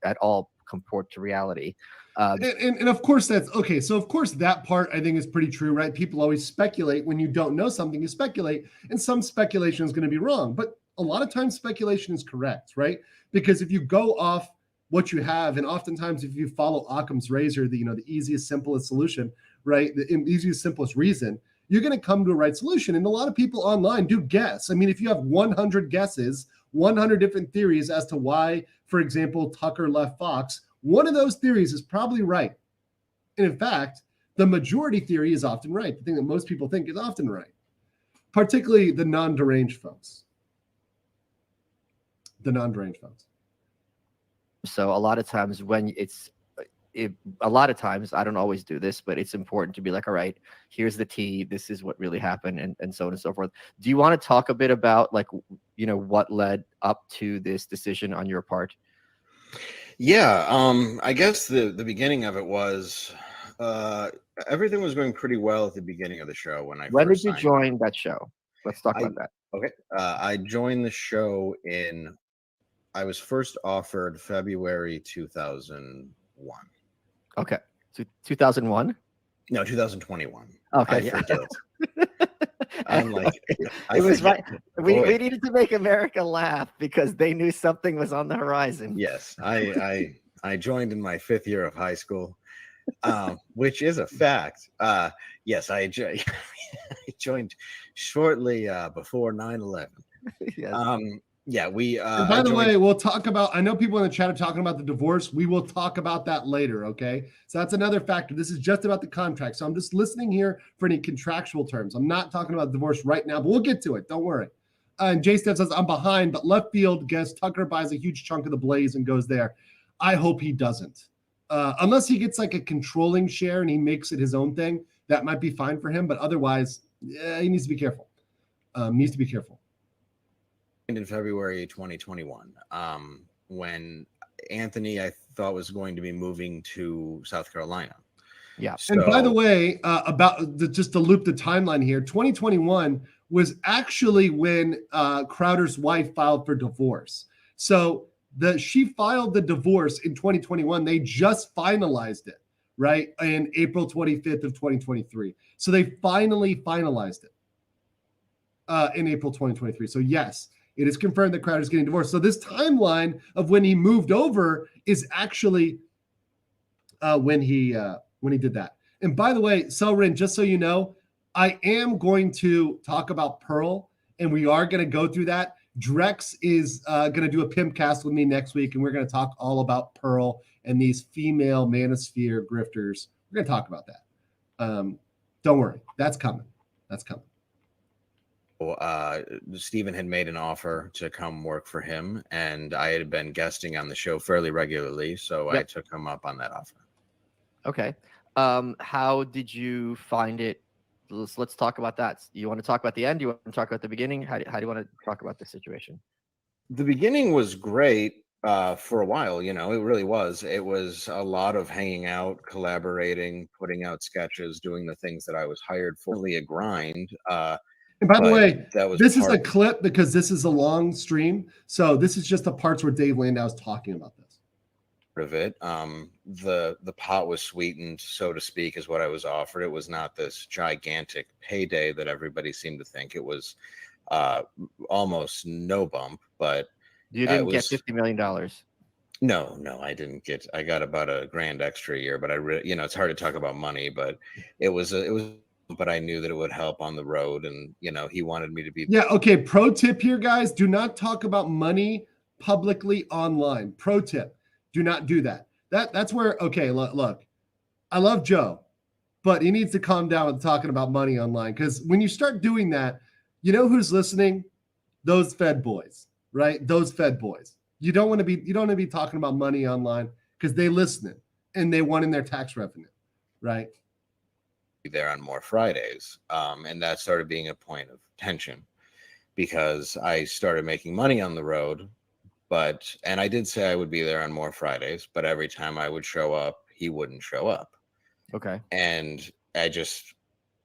S2: at all comport to reality.
S1: And of course that's okay. So of course that part I think is pretty true, right? People always speculate. When you don't know something, you speculate, and some speculation is going to be wrong, but a lot of times speculation is correct, right? Because if you go off what you have, and oftentimes if you follow Occam's razor, the easiest, simplest solution, right? The easiest, simplest reason, you're going to come to a right solution. And a lot of people online do guess. I mean, if you have 100 guesses, 100 different theories as to why, for example, Tucker left Fox, one of those theories is probably right. And in fact, the majority theory is often right. The thing that most people think is often right, particularly the non-deranged folks. The non-deranged folks.
S2: So a lot of times a lot of times, I don't always do this, but it's important to be like, all right, here's the tea. This is what really happened, and so on and so forth. Do you want to talk a bit about what led up to this decision on your part?
S3: Yeah, I guess the beginning of it was everything was going pretty well at the beginning of the show when I
S2: When did
S3: first
S2: you
S3: signed on.
S2: join that show? Let's talk
S3: I
S2: about that.
S3: okay. I joined the show in. I was first offered February 2001.
S2: Okay. 2001?
S3: No, 2021.
S2: Okay,
S3: I
S2: yeah.
S3: forget. I'm like, I
S2: it was
S3: forget.
S2: right. We
S3: Boy.
S2: needed to make America laugh because they knew something was on the horizon.
S3: Yes, I joined in my 5th year of high school, which is a fact. Yes, I joined shortly before 9/11.
S2: Yes.
S3: Yeah, we.
S1: And by the way, we'll talk about, I know people in the chat are talking about the divorce. We will talk about that later, okay? So that's another factor. This is just about the contract. So I'm just listening here for any contractual terms. I'm not talking about divorce right now, but we'll get to it. Don't worry. And Jay Steph says, I'm behind, but left field guess Tucker buys a huge chunk of the Blaze and goes there. I hope he doesn't. Unless he gets like a controlling share and he makes it his own thing, that might be fine for him. But otherwise, he needs to be careful.
S3: In February 2021, when Anthony, I thought, was going to be moving to South Carolina.
S2: Yeah.
S1: So, and by the way, just to loop the timeline here, 2021 was actually when Crowder's wife filed for divorce. So she filed the divorce in 2021. They just finalized it, right? In April 25th of 2023. So they finally finalized it in April 2023. So yes, it is confirmed that Crowder's getting divorced. So this timeline of when he moved over is actually when he did that. And by the way, Selrin, just so you know, I am going to talk about Pearl, and we are going to go through that. Drex is going to do a Pimpcast with me next week, and we're going to talk all about Pearl and these female manosphere grifters. We're going to talk about that. Don't worry. That's coming.
S3: Stephen had made an offer to come work for him, and I had been guesting on the show fairly regularly, so I took him up on that offer.
S2: Okay. How did you find it? Let's talk about that. You want to talk about the end? You want to talk about the beginning? How do you want to talk about the situation?
S3: The beginning was great for a while. It really was. It was a lot of hanging out, collaborating, putting out sketches, doing the things that I was hired for. Really a grind.
S1: And by the way, this is a clip because this is a long stream. So this is just the parts where Dave Landau is talking about this.
S3: Of it. The pot was sweetened, so to speak, is what I was offered. It was not this gigantic payday that everybody seemed to think. It was almost no bump, but
S2: you didn't get $50 million.
S3: No, I didn't get. I got about $1,000 extra a year, but it's hard to talk about money, but it was. But I knew that it would help on the road, and he wanted me to be.
S1: Yeah. Okay. Pro tip here, guys: do not talk about money publicly online. Pro tip: do not do that. That's where. Okay. Look, I love Joe, but he needs to calm down with talking about money online, because when you start doing that, you know who's listening? Those Fed boys, right? Those Fed boys. You don't want to be talking about money online because they listening and they want in their tax revenue, right?
S3: There on more Fridays, and that started being a point of tension because I started making money on the road, and I did say I would be there on more Fridays, but every time I would show up, he wouldn't show up.
S2: Okay.
S3: And I just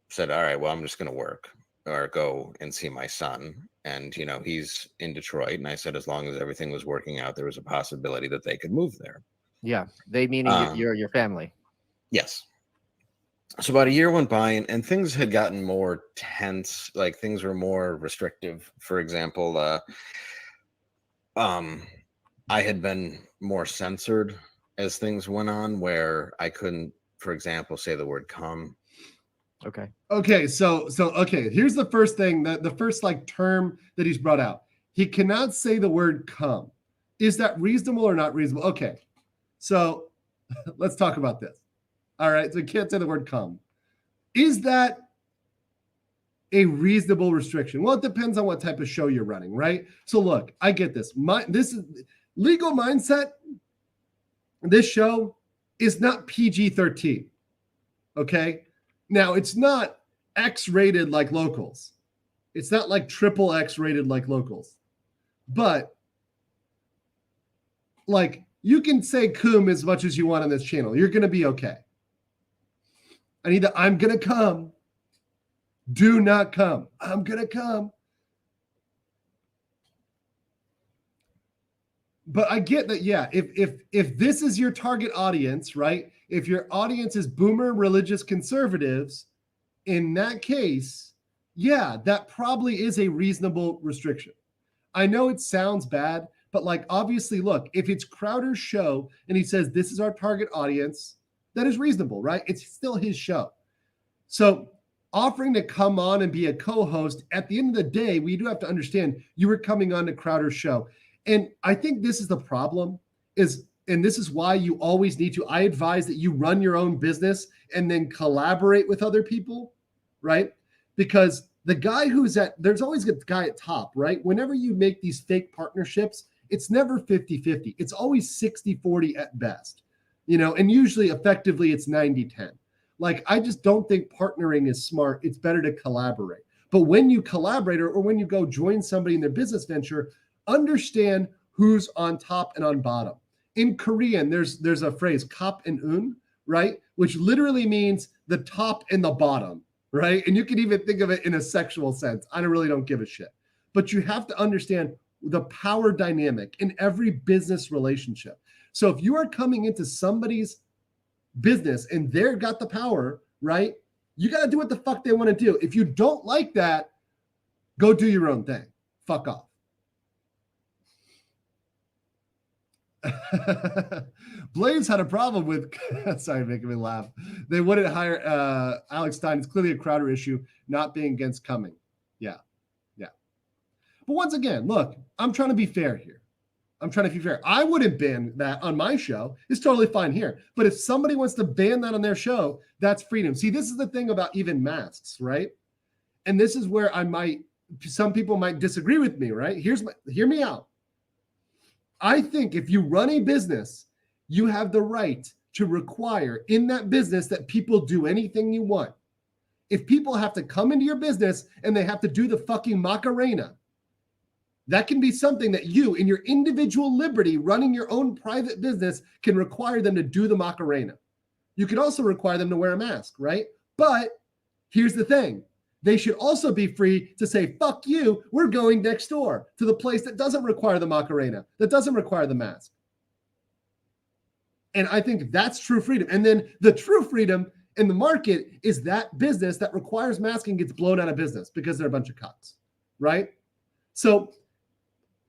S3: said, all right, well, I'm just going to work or go and see my son. And, he's in Detroit. And I said, as long as everything was working out, there was a possibility that they could move there.
S2: Yeah. They meaning your family.
S3: Yes. So about a year went by, and things had gotten more tense. Like things were more restrictive. For example, I had been more censored as things went on, where I couldn't, for example, say the word "come."
S1: Okay. So here's the first thing, that the first term that he's brought out. He cannot say the word "come." Is that reasonable or not reasonable? Okay. So let's talk about this. All right, so you can't say the word "come." Is that a reasonable restriction? Well, it depends on what type of show you're running, right? So look, I get this. This is Legal Mindset. This show is not PG-13, okay? Now, it's not X-rated like Locals. It's not like triple X rated like Locals. But You can say "cum" as much as you want on this channel. You're going to be okay. I need the "I'm going to come." Do not come. I'm going to come. But I get that, yeah, if this is your target audience, right? If your audience is boomer religious conservatives, in that case, yeah, that probably is a reasonable restriction. I know it sounds bad, but like, obviously, look, if it's Crowder's show and he says this is our target audience, that is reasonable, right? It's still his show. So offering to come on and be a co-host, at the end of the day, we do have to understand you were coming on to Crowder's show. And I think this is the problem and this is why you always need to, I advise that you run your own business and then collaborate with other people, right? Because the guy there's always a guy at top, right? Whenever you make these fake partnerships, it's never 50-50. It's always 60-40 at best, and usually effectively it's 90-10. Like, I just don't think partnering is smart. It's better to collaborate. But when you collaborate or when you go join somebody in their business venture, understand who's on top and on bottom. In Korean, there's a phrase, kap and un, right? Which literally means the top and the bottom, right? And you can even think of it in a sexual sense. I really don't give a shit. But you have to understand the power dynamic in every business relationship. So if you are coming into somebody's business and they've got the power, right? You got to do what the fuck they want to do. If you don't like that, go do your own thing. Fuck off. Blaze had a problem with sorry, making me laugh. They wouldn't hire Alex Stein. It's clearly a Crowder issue, not being against coming. Yeah. But once again, look, I'm trying to be fair here. I wouldn't ban that on my show. It's totally fine here. But if somebody wants to ban that on their show, that's freedom. See, this is the thing about even masks, right? And this is where some people might disagree with me, right? Hear me out. I think if you run a business, you have the right to require in that business that people do anything you want. If people have to come into your business and they have to do the fucking Macarena, that can be something that you, in your individual liberty, running your own private business, can require them to do the Macarena. You can also require them to wear a mask, right? But here's the thing. They should also be free to say, fuck you, we're going next door to the place that doesn't require the Macarena, that doesn't require the mask. And I think that's true freedom. And then the true freedom in the market is that business that requires masking gets blown out of business because they're a bunch of cucks, right? So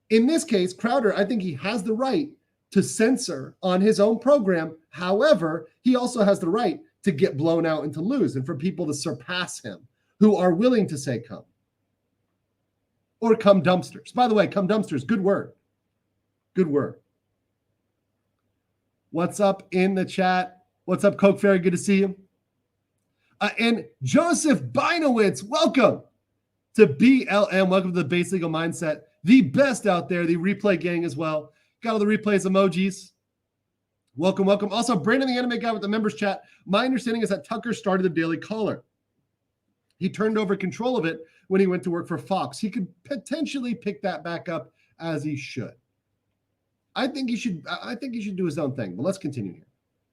S1: in this case, Crowder, I think he has the right to censor on his own program. However, he also has the right to get blown out and to lose and for people to surpass him who are willing to say come. Or come dumpsters. By the way, come dumpsters, good word. Good word. What's up in the chat? What's up, Coke Fairy? Good to see you. And Joseph Binowitz, welcome to BLM. Welcome to the Base Legal Mindset. The best out there, the replay gang as well. Got all the replays emojis. Welcome, welcome. Also, Brandon, the anime guy with the members chat. My understanding is that Tucker started the Daily Caller. He turned over control of it when he went to work for Fox. He could potentially pick that back up as he should. I think he should do his own thing, but let's continue here.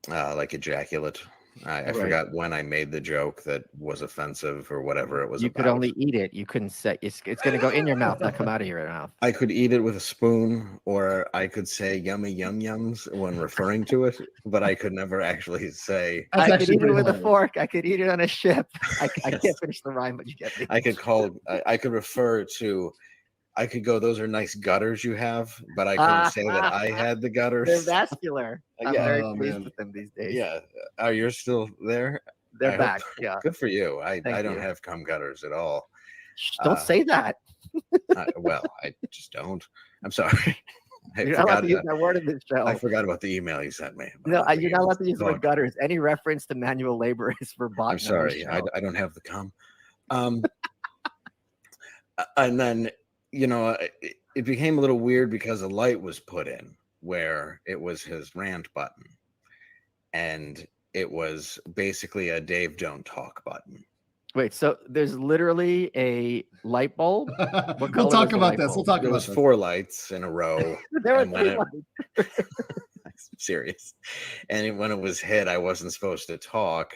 S3: Like ejaculate. I forgot when I made the joke that was offensive or whatever it was.
S2: You could only eat it. You couldn't say it's going to go in your mouth, not come out of your mouth.
S3: I could eat it with a spoon, or I could say yummy yum yums when referring to it, but I could never actually say.
S2: I could eat it with a fork. I could eat it on a ship. I can't finish the rhyme, but you get me.
S3: I could refer to. I could go, those are nice gutters you have, but I couldn't say that I had the gutters.
S2: They're vascular. I'm very pleased
S3: man.
S2: with them these days.
S3: Yeah. Are you still there?
S2: They're back. Yeah.
S3: Good for you. I
S2: Thank
S3: don't
S2: you.
S3: have cum gutters at all.
S2: Don't say that.
S3: Well, I just don't. I'm sorry.
S2: You're not allowed to use that word in this show.
S3: I forgot about the email you sent me.
S2: No, you're not allowed to use the word gutters. Any reference to manual labor is for bot.
S3: I'm sorry. I don't have the cum. And then, it became a little weird because a light was put in where it was his rant button. And it was basically a Dave Don't Talk button.
S2: Wait, so there's literally a light bulb?
S1: We'll talk about this. We'll talk about this.
S3: There was 4 lights in a row.
S2: There were 3 lights.
S3: serious. And when it was hit, I wasn't supposed to talk.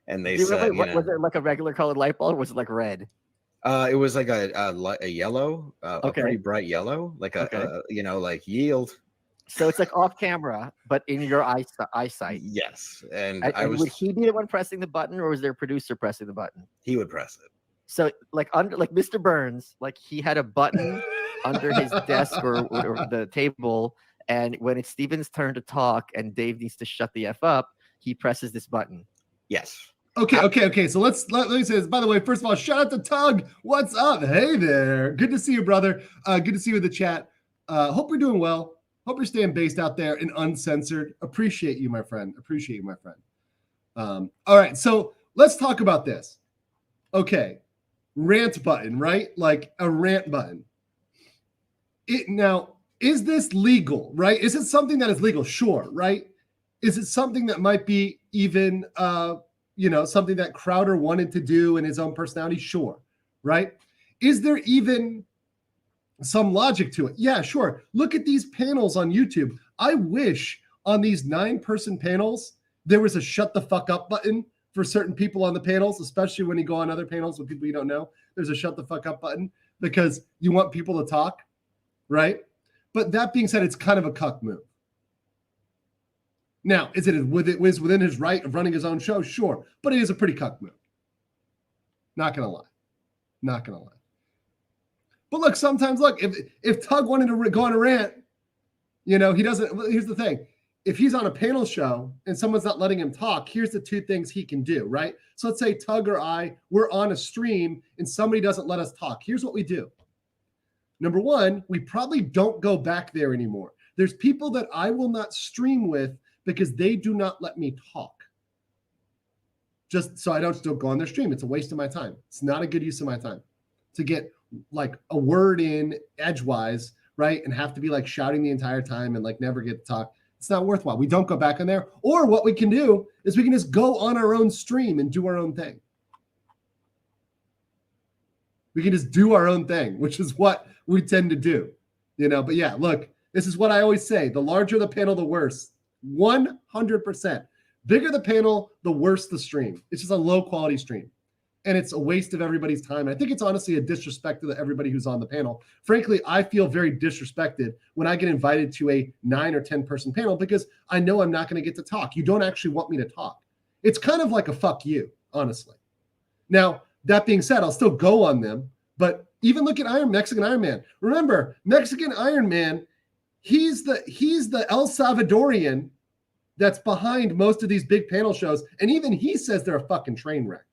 S3: And they
S2: Do you
S3: said,
S2: remember, was it like a regular colored light bulb, or was it like red?
S3: It was like a yellow, a pretty bright yellow, like like yield.
S2: So it's like off camera, but in your eyesight.
S3: Yes, and
S2: would he be the one pressing the button, or was there a producer pressing the button?
S3: He would press it.
S2: So like Mr. Burns, like he had a button under his desk or the table, and when it's Steven's turn to talk and Dave needs to shut the F up, he presses this button.
S3: Yes.
S1: Okay. So let me say this. By the way, first of all, shout out to Tug. What's up? Hey there. Good to see you, brother. Good to see you in the chat. Hope you're doing well. Hope you're staying based out there and uncensored. Appreciate you, my friend. All right, so let's talk about this. Okay, rant button, right? Like a rant button. Now, is this legal, right? Is it something that is legal? Sure, right? Is it something that might be even, something that Crowder wanted to do in his own personality? Sure, right? Is there even some logic to it? Yeah, sure. Look at these panels on YouTube. I wish on these 9-person panels, there was a shut the fuck up button for certain people on the panels, especially when you go on other panels with people you don't know. There's a shut the fuck up button because you want people to talk, right? But that being said, it's kind of a cuck move. Now, is it within his right of running his own show? Sure. But it is a pretty cuck move. Not going to lie. But look, sometimes, if Tug wanted to go on a rant, he doesn't. Here's the thing. If he's on a panel show and someone's not letting him talk, here's the 2 things he can do, right? So let's say Tug or we're on a stream and somebody doesn't let us talk. Here's what we do. Number 1, we probably don't go back there anymore. There's people that I will not stream with because they do not let me talk. Just so I don't still go on their stream. It's a waste of my time. It's not a good use of my time to get like a word in edgewise, right? And have to be like shouting the entire time and like never get to talk. It's not worthwhile. We don't go back on there. Or what we can do is we can just go on our own stream and do our own thing. We can just do our own thing, which is what we tend to do, But yeah, look, this is what I always say. The larger the panel, the worse. 100%. Bigger the panel, the worse the stream. It's just a low quality stream. And it's a waste of everybody's time. I think it's honestly a disrespect to everybody who's on the panel. Frankly, I feel very disrespected when I get invited to a 9 or 10 person panel because I know I'm not going to get to talk. You don't actually want me to talk. It's kind of like a fuck you, honestly. Now, that being said, I'll still go on them. But even look at Mexican Iron Man. Remember, Mexican Iron Man, he's the El Salvadorian that's behind most of these big panel shows. And even he says they're a fucking train wreck.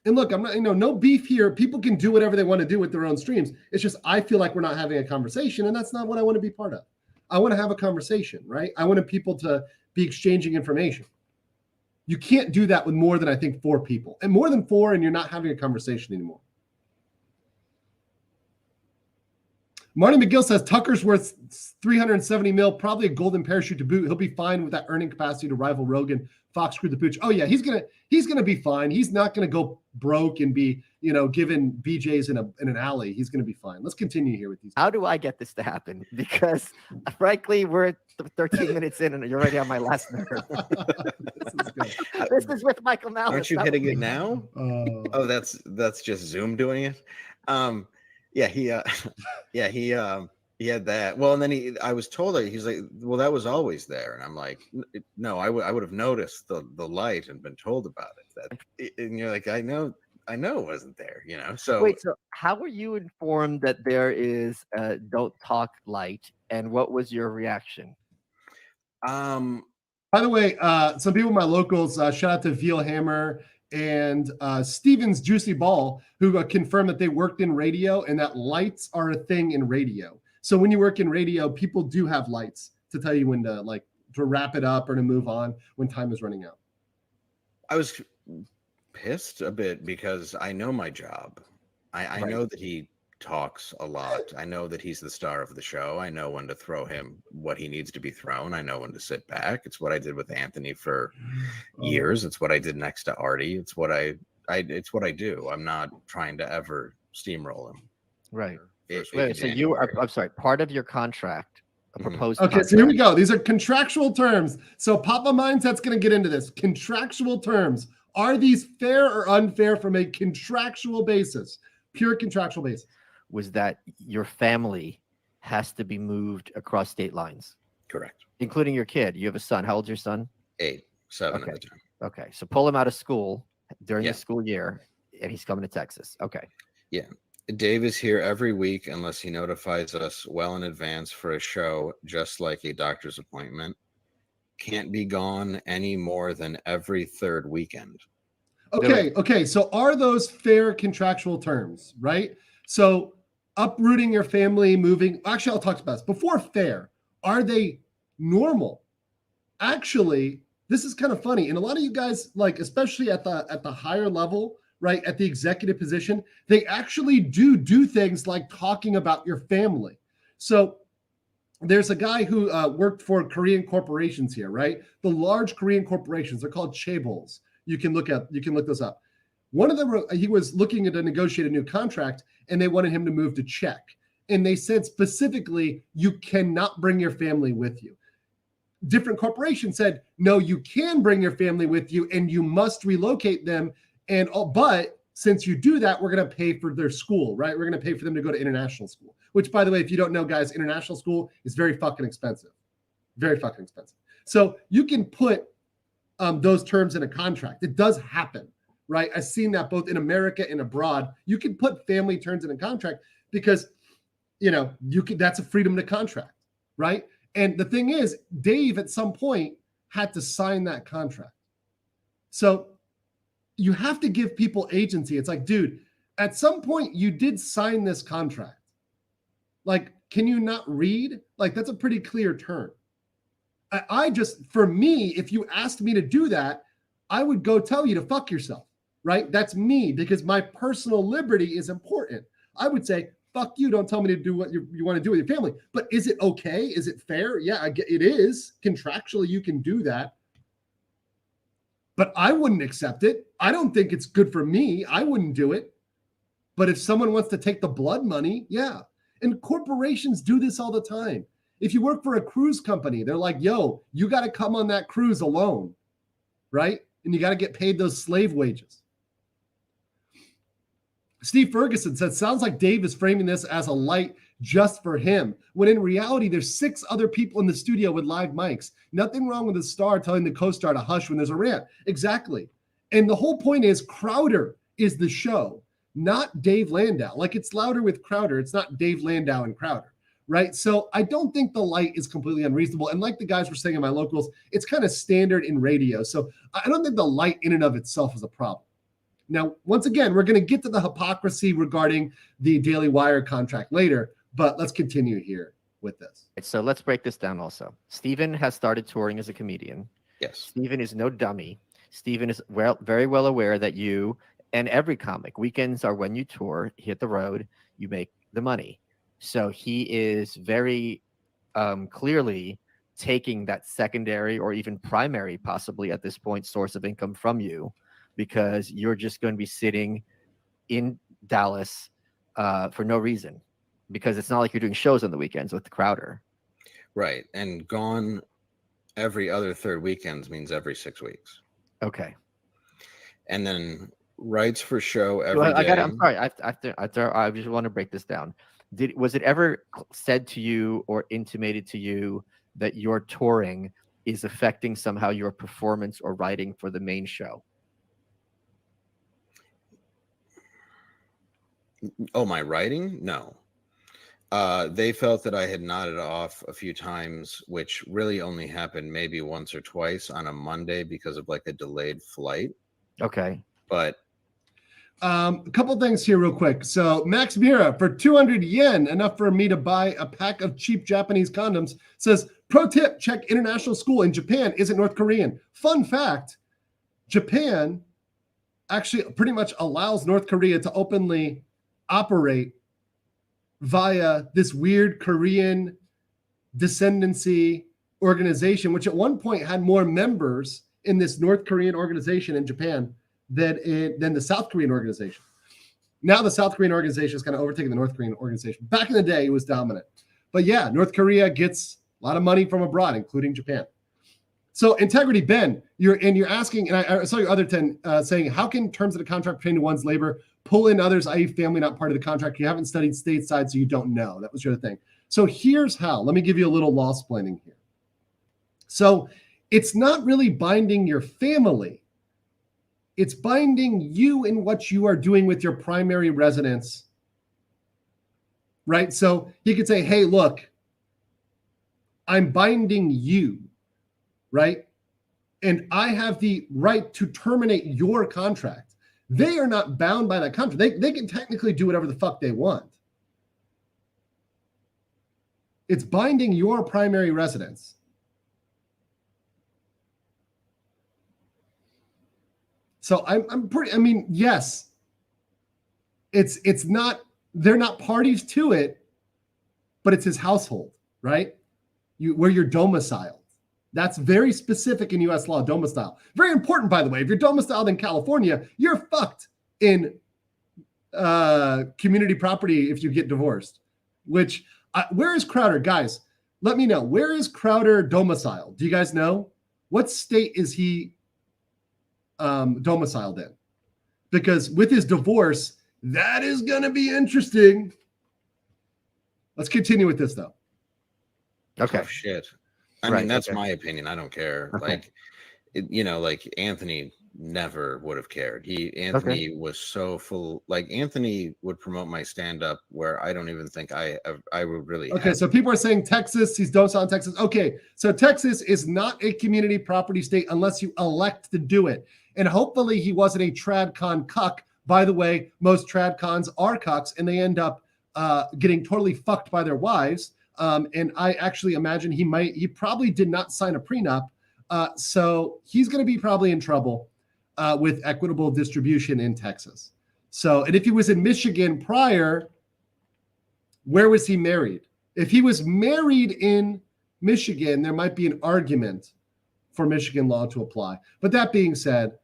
S1: And look, I'm not, no beef here. People can do whatever they want to do with their own streams. It's just, I feel like we're not having a conversation, and that's not what I want to be part of. I want to have a conversation, right? I want people to be exchanging information. You can't do that with more than, I think, 4 people. And more than 4, and you're not having a conversation anymore. Marty McGill says Tucker's worth 370 mil, probably a golden parachute to boot. He'll be fine with that earning capacity to rival Rogan. Fox screwed the pooch. Oh yeah, he's gonna be fine. He's not gonna go broke and be given BJ's in an alley. He's gonna be fine. Let's continue here with these.
S2: How do I get this to happen? Because frankly, we're 13 minutes in and you're already on my last nerve. This is with Michael Malice.
S3: Aren't you hitting it now? Oh, that's just Zoom doing it. He had that. Well, and then I was told that he's like, well, that was always there. And I'm like, no, I would have noticed the light and been told about it. And you're like, I know it wasn't there, So
S2: wait, so how were you informed that there is a don't talk light, and what was your reaction?
S1: By the way, some people in my locals, shout out to Veal Hammer and Steven's Juicy Ball, who confirmed that they worked in radio and that lights are a thing in radio. So when you work in radio, people do have lights to tell you when to wrap it up or to move on when time is running out.
S3: I was pissed a bit because I know my job. I know that he talks a lot. I know that he's the star of the show. I know when to throw him what he needs to be thrown. I know when to sit back. It's what I did with Anthony for years. It's what I did next to Artie. It's what it's what I do. I'm not trying to ever steamroll him.
S2: Right.
S3: So
S2: I'm sorry. Part of your contract a proposed
S1: Okay,
S2: contract.
S1: so here we go. These are contractual terms. So Papa Mindset's going to get into this. Contractual terms. Are these fair or unfair from a contractual basis? Pure contractual basis.
S2: Was that your family has to be moved across state lines,
S3: Correct.
S2: including your kid. You have a son. How old's your son?
S3: 8, 7
S2: Okay.
S3: at the time.
S2: Okay. So pull him out of school during
S3: Yeah.
S2: the school year, and he's coming to Texas. Okay.
S3: Yeah. Dave is here every week unless he notifies us well in advance for a show, just like a doctor's appointment. Can't be gone any more than every third weekend.
S1: Okay. So are those fair contractual terms, right? So uprooting your family, moving. Actually, I'll talk about this. Before fair, are they normal? Actually, this is kind of funny. And a lot of you guys, like, especially at the higher level, right, at the executive position, they actually do things like talking about your family. So there's a guy who worked for Korean corporations here, right? The large Korean corporations, they're called chaebols. You can look this up. One of them, he was looking to negotiate a new contract, and they wanted him to move to Czech. And they said specifically, you cannot bring your family with you. Different corporations said, no, you can bring your family with you, and you must relocate them. But since you do that, we're going to pay for their school, right? We're going to pay for them to go to international school, which, by the way, if you don't know, guys, international school is very fucking expensive. Very fucking expensive. So you can put those terms in a contract. It does happen, right? I've seen that both in America and abroad. You can put family terms in a contract because, that's a freedom to contract, right? And the thing is, Dave at some point had to sign that contract. So you have to give people agency. It's like, dude, at some point you did sign this contract. Like, can you not read? Like, that's a pretty clear term. I just, for me, if you asked me to do that, I would go tell you to fuck yourself, right? That's me, because my personal liberty is important. I would say, fuck you, don't tell me to do what you want to do with your family. But is it okay? Is it fair? Yeah, it is. Contractually, you can do that. But I wouldn't accept it. I don't think it's good for me. I wouldn't do it. But if someone wants to take the blood money, yeah. And corporations do this all the time. If you work for a cruise company, they're like, yo, you got to come on that cruise alone, right? And you got to get paid those slave wages. Steve Ferguson said, sounds like Dave is framing this as a light just for him, when in reality, there's 6 other people in the studio with live mics. Nothing wrong with a star telling the co-star to hush when there's a rant. Exactly. And the whole point is Crowder is the show, not Dave Landau. Like, it's louder with Crowder. It's not Dave Landau and Crowder, right? So I don't think the light is completely unreasonable. And like the guys were saying in my locals, it's kind of standard in radio. So I don't think the light in and of itself is a problem. Now, once again, we're going to get to the hypocrisy regarding the Daily Wire contract later, but let's continue here with this.
S2: So let's break this down also. Steven has started touring as a comedian.
S3: Yes.
S2: Steven is no dummy. Steven is very well aware that you and every comic, weekends are when you tour, hit the road, you make the money. So he is very clearly taking that secondary or even primary, possibly at this point, source of income from you, because you're just going to be sitting in Dallas for no reason, because it's not like you're doing shows on the weekends with the Crowder.
S3: Right. And gone every other third weekends means every 6 weeks.
S2: Okay.
S3: And then writes for show every day.
S2: I'm sorry. I just want to break this down. Was it ever said to you or intimated to you that your touring is affecting somehow your performance or writing for the main show?
S3: Oh, my writing? No. They felt that I had nodded off a few times, which really only happened maybe once or twice on a Monday because of like a delayed flight.
S2: Okay.
S3: But
S1: a couple things here real quick. So Max Mira, for 200 yen, enough for me to buy a pack of cheap Japanese condoms, says, pro tip, check international school in Japan isn't North Korean. Fun fact, Japan actually pretty much allows North Korea to openly operate via this weird Korean descendancy organization, which at one point had more members in this North Korean organization in Japan than the South Korean organization. Now the South Korean organization is kind of overtaking the North Korean organization. Back in the day, it was dominant. But yeah, North Korea gets A lot of money from abroad, including Japan. So integrity, Ben, you're asking, and I saw your other 10 saying, how can terms of the contract pertaining to one's labor pull in others, i.e. family not part of the contract? You haven't studied stateside, so you don't know. That was your thing. So here's how. Let me give you a little law splaining here. So it's not really binding your family. It's binding you in what you are doing with your primary residence, right? So he could say, hey, look, I'm binding you, right? And I have the right to terminate your contract. They are not bound by that contract. They can technically do whatever the fuck they want. It's binding your primary residence. So I'm pretty, I mean, yes, it's not, they're not parties to it, but it's his household, right? Where you're domiciled. That's very specific in US law, domicile. Very important, by the way. If you're domiciled in California, you're fucked in community property if you get divorced. Which, where is Crowder? Guys, let me know. Where is Crowder domiciled? Do you guys know? What state is he domiciled in? Because with his divorce, that is going to be interesting. Let's continue with this, though.
S3: Okay. Oh, shit. I mean, that's my opinion. I don't care.
S2: Okay.
S3: Like, you know, like Anthony never would have cared. Anthony was so full. Like Anthony would promote my stand-up where I don't even think I would really.
S1: Okay, so people are saying Texas. He's domiciled in Texas. Okay, so Texas is not a community property state unless you elect to do it. And hopefully he wasn't a tradcon cuck. By the way, most tradcons are cucks, and they end up getting totally fucked by their wives. And I actually imagine he probably did not sign a prenup. So he's going to be probably in trouble with equitable distribution in Texas. So, and if he was in Michigan prior, where was he married? If he was married in Michigan, there might be an argument for Michigan law to apply. But that being said,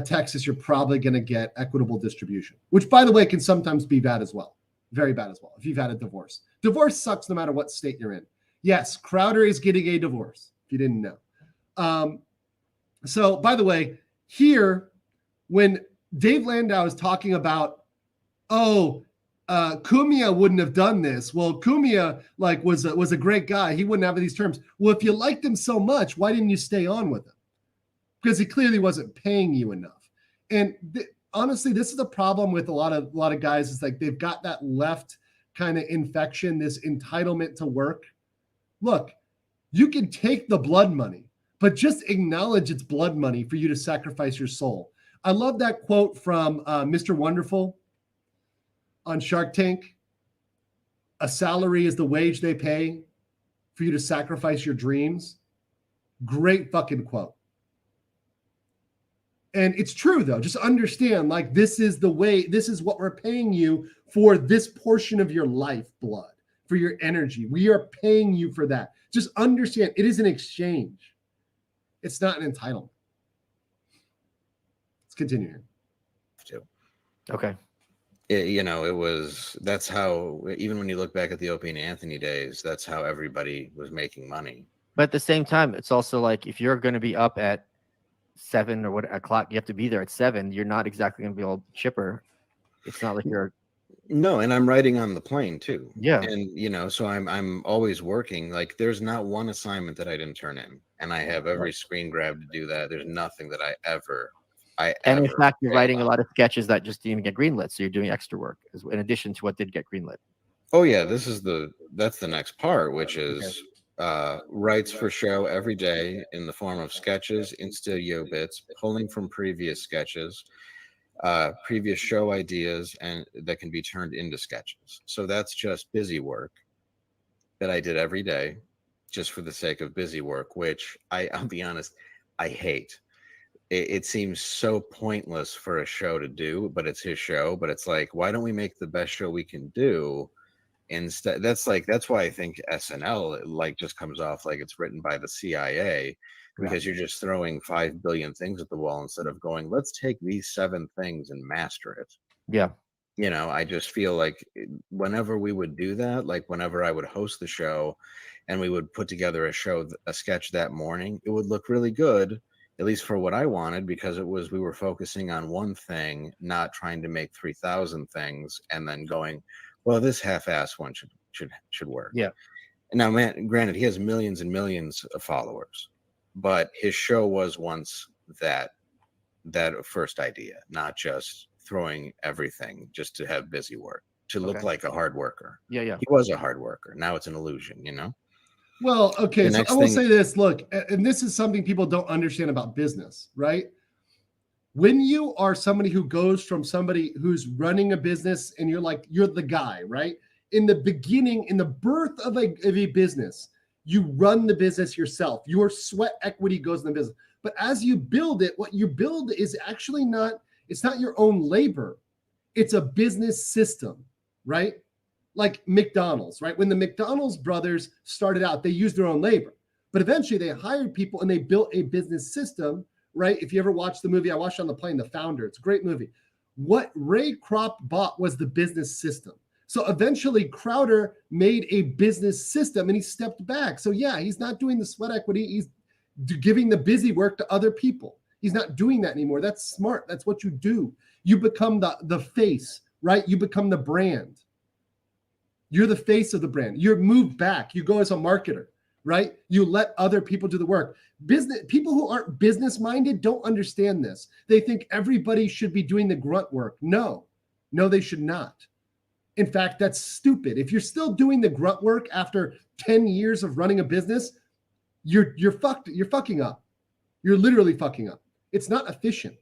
S1: Texas, you're probably going to get equitable distribution, which, by the way, can sometimes be bad as well. Very bad as well if you've had a divorce. Divorce sucks no matter what state you're in. Yes, Crowder is getting a divorce, if you didn't know. So, by the way, here, when Dave Landau is talking about, Cumia wouldn't have done this. Well, Cumia was a great guy. He wouldn't have these terms. Well, if you liked him so much, why didn't you stay on with him? Because he clearly wasn't paying you enough. And honestly, this is a problem with a lot of guys. It's like they've got that left kind of infection, this entitlement to work. Look, you can take the blood money, but just acknowledge it's blood money for you to sacrifice your soul. I love that quote from Mr. Wonderful on Shark Tank. A salary is the wage they pay for you to sacrifice your dreams. Great fucking quote. And it's true, though. Just understand, this is the way, this is what we're paying you for this portion of your life, blood, for your energy. We are paying you for that. Just understand, it is an exchange. It's not an entitlement. Let's continue here.
S2: Okay.
S3: That's how, even when you look back at the Opie and Anthony days, that's how everybody was making money.
S2: But at the same time, it's also like, if you're going to be up at 7 or what o'clock, you have to be there at 7. You're not exactly going to be all chipper. It's not like you're.
S3: No, and I'm riding on the plane too.
S2: Yeah.
S3: And so I'm always working. Like there's not one assignment that I didn't turn in, and I have every screen grab to do that. There's nothing that I ever.
S2: In fact, you're writing a lot of sketches that just didn't get greenlit, so you're doing extra work in addition to what did get greenlit.
S3: Oh yeah, that's the next part, which is writes for show every day in the form of sketches, in-studio bits, pulling from previous sketches, previous show ideas, and that can be turned into sketches. So that's just busy work that I did every day, just for the sake of busy work, which I'll be honest, I hate. It seems so pointless for a show to do, but it's his show. But it's like, why don't we make the best show we can do? Instead, that's why I think SNL just comes off like it's written by the CIA, because you're just throwing 5 billion things at the wall instead of going, let's take these 7 things and master it.
S2: Yeah.
S3: You know, I just feel like whenever we would do that, like whenever I would host the show and we would put together a sketch that morning, it would look really good, at least for what I wanted, because we were focusing on one thing, not trying to make 3,000 things and then going, well, this half-ass one should work.
S2: Yeah.
S3: Now, man, granted, he has millions and millions of followers, but his show was once that first idea, not just throwing everything just to have busy work, to look like a hard worker.
S2: Yeah.
S3: He was a hard worker. Now it's an illusion, you know?
S1: Well, okay, so I will say this, look, and this is something people don't understand about business, right? When you are somebody who goes from somebody who's running a business and you're the guy, right? In the beginning, in the birth of a business, you run the business yourself. Your sweat equity goes in the business. But as you build it, what you build is actually it's not your own labor. It's a business system, right? Like McDonald's, right? When the McDonald's brothers started out, they used their own labor, but eventually they hired people and they built a business system, right? If you ever watched the movie, I watched it on the plane, The Founder. It's a great movie. What Ray Kroc bought was the business system. So eventually Crowder made a business system and he stepped back. So yeah, he's not doing the sweat equity. He's giving the busy work to other people. He's not doing that anymore. That's smart. That's what you do. You become the face, right? You become the brand. You're the face of the brand. You're moved back. You go as a marketer, right? You let other people do the work. People who aren't business minded don't understand this. They think everybody should be doing the grunt work. No, they should not. In fact, that's stupid. If you're still doing the grunt work after 10 years of running a business, you're fucking up. You're literally fucking up. It's not efficient.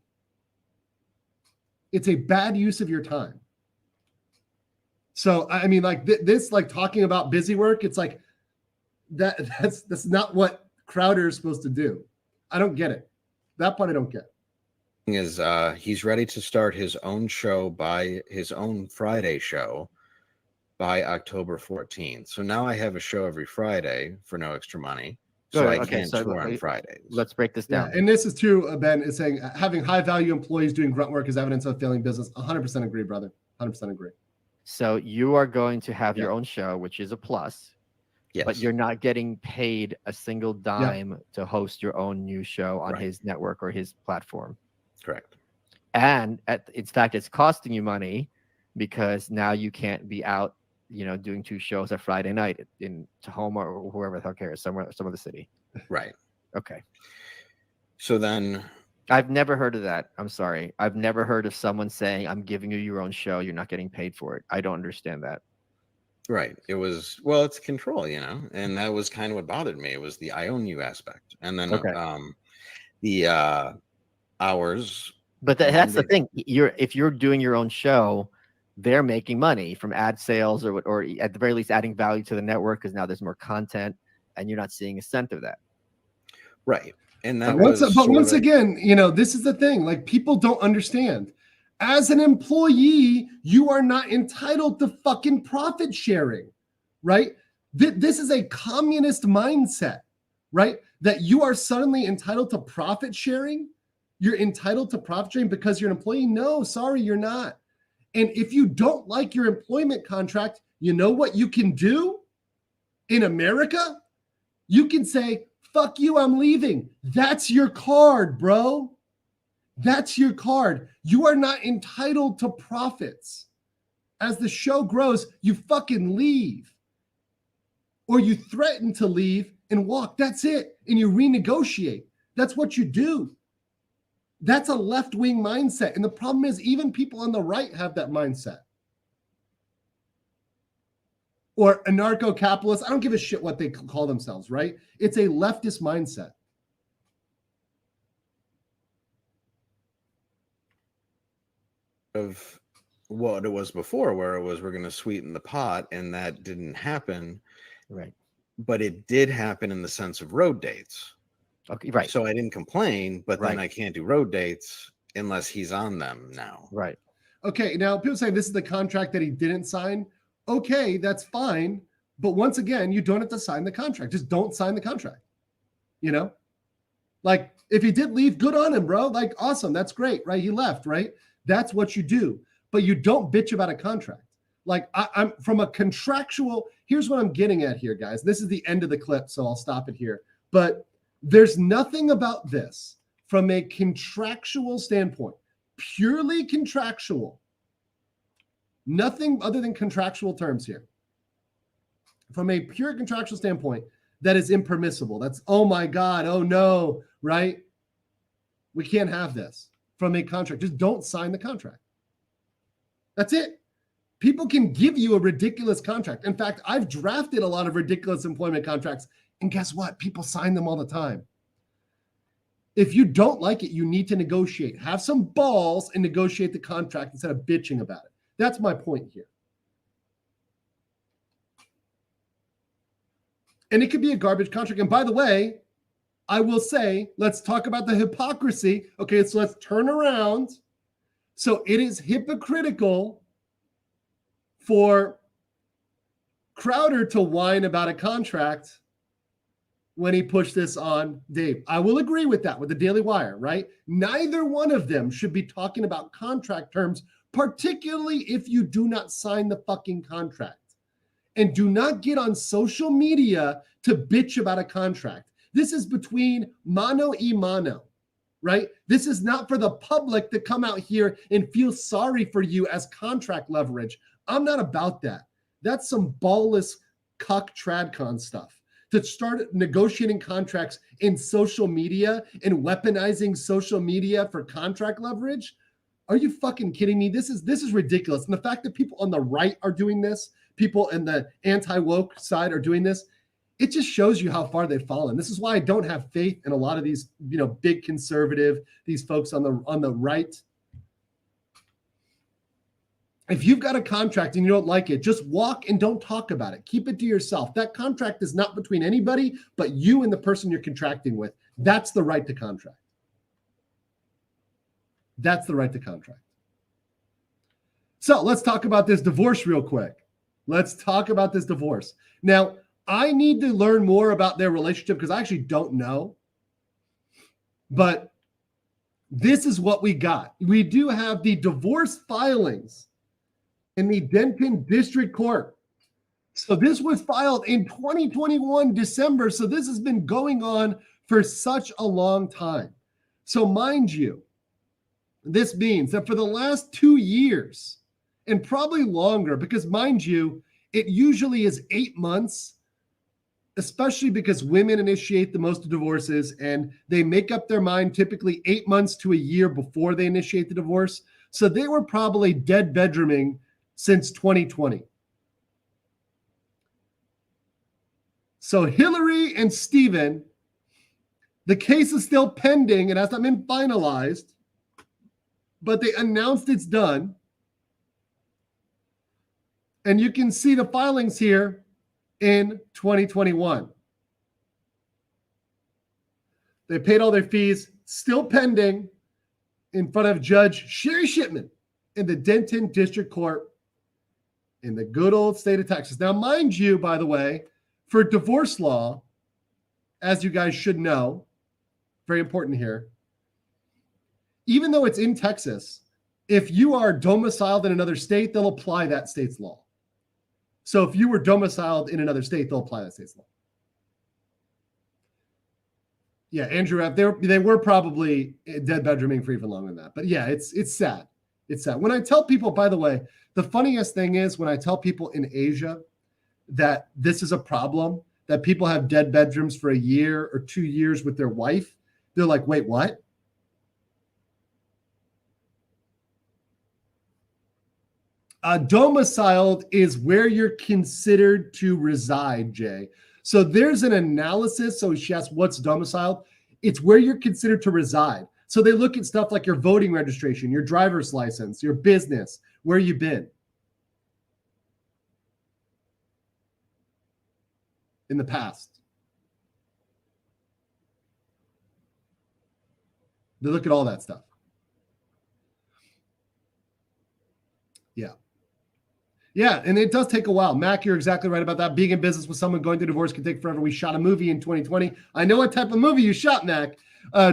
S1: It's a bad use of your time. So, I mean, like this, like talking about busy work, it's like that's not what Crowder is supposed to do. I don't get it. That part I don't get.
S3: Is he's ready to start his own show by his own Friday show by October 14th. So now I have a show every Friday for no extra money. So I can tour on Fridays.
S2: Let's break this down.
S1: Yeah, and this is true, Ben is saying having high value employees doing grunt work is evidence of failing business. 100% agree, brother. 100% agree.
S2: So you are going to have your own show, which is a plus.
S3: Yes.
S2: But you're not getting paid a single dime to host your own new show on his network or his platform.
S3: Correct.
S2: And in fact, it's costing you money because now you can't be out, doing two shows a Friday night in Tacoma or whoever the hell cares, some other city.
S3: Right.
S2: Okay.
S3: So then
S2: I've never heard of that. I'm sorry. I've never heard of someone saying, I'm giving you your own show. You're not getting paid for it. I don't understand that.
S3: Right. It was, well, it's control, and that was kind of what bothered me. It was the I own you aspect. And then the hours.
S2: But that's the thing. If you're doing your own show, they're making money from ad sales or at the very least adding value to the network because now there's more content and you're not seeing a cent of that.
S3: Right. And that
S1: once again, this is the thing. Like people don't understand. As an employee, you are not entitled to fucking profit sharing, right? This is a communist mindset, right? That you are suddenly entitled to profit sharing. You're entitled to profit sharing because you're an employee. No, sorry, you're not. And if you don't like your employment contract, you know what you can do in America? You can say, fuck you, I'm leaving. That's your card, bro. That's your card. You are not entitled to profits. As the show grows, you fucking leave. Or you threaten to leave and walk. That's it. And you renegotiate. That's what you do. That's a left-wing mindset. And the problem is even people on the right have that mindset. Or anarcho-capitalists. I don't give a shit what they call themselves, right? It's a leftist mindset.
S3: Of what it was before, where it was we're going to sweeten the pot, and that didn't happen.
S2: Right.
S3: But it did happen in the sense of road dates.
S2: Okay, right.
S3: So I didn't complain, but then I can't do road dates unless he's on them now.
S2: Right.
S1: Okay, now people say this is the contract that he didn't sign. Okay, that's fine. But once again, you don't have to sign the contract. Just don't sign the contract. Like if he did leave, good on him, bro. Like awesome. That's great, right? He left, right? That's what you do. but you don't bitch about a contract. Like I'm from a contractual, here's what I'm getting at here, guys. This is the end of the clip, so I'll stop it here. But there's nothing about this from a contractual standpoint, purely contractual, nothing other than contractual terms here. From a pure contractual standpoint, that is impermissible. That's, oh my God, oh no, right? We can't have this from a contract. Just don't sign the contract. That's it. People can give you a ridiculous contract. In fact, I've drafted a lot of ridiculous employment contracts, and guess what? People sign them all the time. If you don't like it, you need to negotiate. Have some balls and negotiate the contract instead of bitching about it. That's my point here. And it could be a garbage contract. And by the way, I will say, let's talk about the hypocrisy. Okay, so let's turn around. So it is hypocritical for Crowder to whine about a contract when he pushed this on Dave. I will agree with that, with the Daily Wire, right? Neither one of them should be talking about contract terms, particularly if you do not sign the fucking contract. And do not get on social media to bitch about a contract. This is between mano y mano, right? This is not for the public to come out here and feel sorry for you as contract leverage. I'm not about that. That's some ballless cuck tradcon stuff. To start negotiating contracts in social media and weaponizing social media for contract leverage. Are you fucking kidding me? This is ridiculous. And the fact that people on the right are doing this, people in the anti-woke side are doing this, it just shows you how far they've fallen. This is why I don't have faith in a lot of these, big conservative, these folks on the right. If you've got a contract and you don't like it, just walk and don't talk about it. Keep it to yourself. That contract is not between anybody but you and the person you're contracting with. That's the right to contract. That's the right to contract. So let's talk about this divorce real quick. Let's talk about this divorce. Now, I need to learn more about their relationship because I actually don't know. But this is what we got. We do have the divorce filings in the Denton District Court. So this was filed in 2021 December. So this has been going on for such a long time. So mind you, this means that for the last 2 years, and probably longer, because mind you, it usually is 8 months, especially because women initiate the most divorces and they make up their mind typically 8 months to a year before they initiate the divorce. So they were probably dead bedrooming since 2020. So Hillary and Stephen, the case is still pending. It has not been finalized, but they announced it's done. And you can see the filings here in 2021. They paid all their fees, still pending in front of Judge Sherry Shipman in the Denton District Court in the good old state of Texas. Now, mind you, by the way, for divorce law, as you guys should know, very important here, even though it's in Texas, if you are domiciled in another state, they'll apply that state's law. So if you were domiciled in another state, they'll apply that state's law. Yeah, Andrew, they were probably dead bedrooming for even longer than that. But yeah, it's sad. It's sad. When I tell people, by the way, the funniest thing is when I tell people in Asia that this is a problem, that people have dead bedrooms for a year or 2 years with their wife, they're like, wait, what? Domiciled is where you're considered to reside, Jay. So there's an analysis. So she asked, what's domiciled? It's where you're considered to reside. So they look at stuff like your voting registration, your driver's license, your business, where you've been in the past. They look at all that stuff. Yeah. Yeah, and it does take a while. Mac, you're exactly right about that. Being in business with someone going through divorce can take forever. We shot a movie in 2020. I know what type of movie you shot, Mac.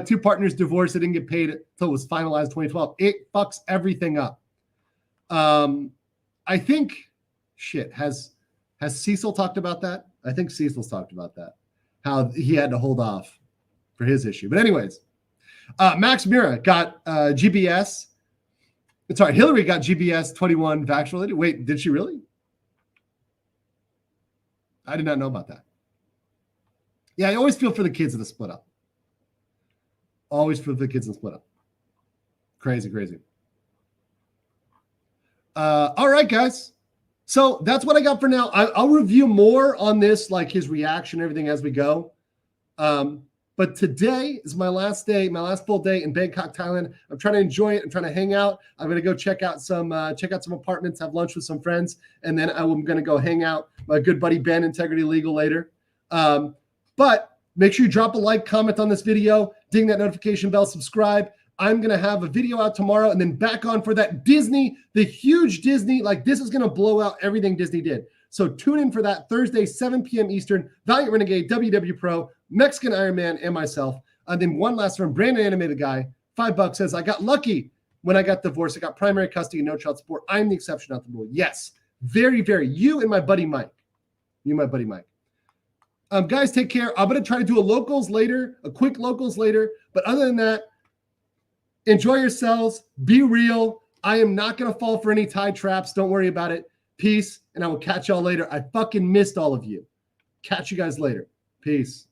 S1: Two partners divorced. They didn't get paid until it was finalized in 2012. It fucks everything up. I think, has Cecil talked about that? I think Cecil's talked about that, how he had to hold off for his issue. But anyways, Max Mira got GBS. Sorry, Hillary got GBS 21 vax related. Wait, did she really? I did not know about that. Yeah, I always feel for the kids in the split up. Always feel for the kids in the split up. Crazy. All right, guys. So that's what I got for now. I'll review more on this, like his reaction, everything as we go. But today is my last day, my last full day in Bangkok, Thailand. I'm trying to enjoy it. I'm trying to hang out. I'm going to go check out some apartments, have lunch with some friends, and then I'm going to go hang out with my good buddy Ben, Integrity Legal, later. But make sure you drop a like, comment on this video, ding that notification bell, subscribe. I'm going to have a video out tomorrow and then back on for that Disney, the huge Disney. Like, this is going to blow out everything Disney did. So tune in for that Thursday, 7 p.m. Eastern, Valiant Renegade, WW Pro, Mexican Iron Man, and myself. And then one last one, Brandon Animated Guy, $5 says, I got lucky when I got divorced. I got primary custody and no child support. I'm the exception, not the rule. Yes, very, very. You and my buddy Mike. Guys, take care. I'm going to try to do a quick locals later. But other than that, enjoy yourselves. Be real. I am not going to fall for any tide traps. Don't worry about it. Peace, and I will catch y'all later. I fucking missed all of you. Catch you guys later. Peace.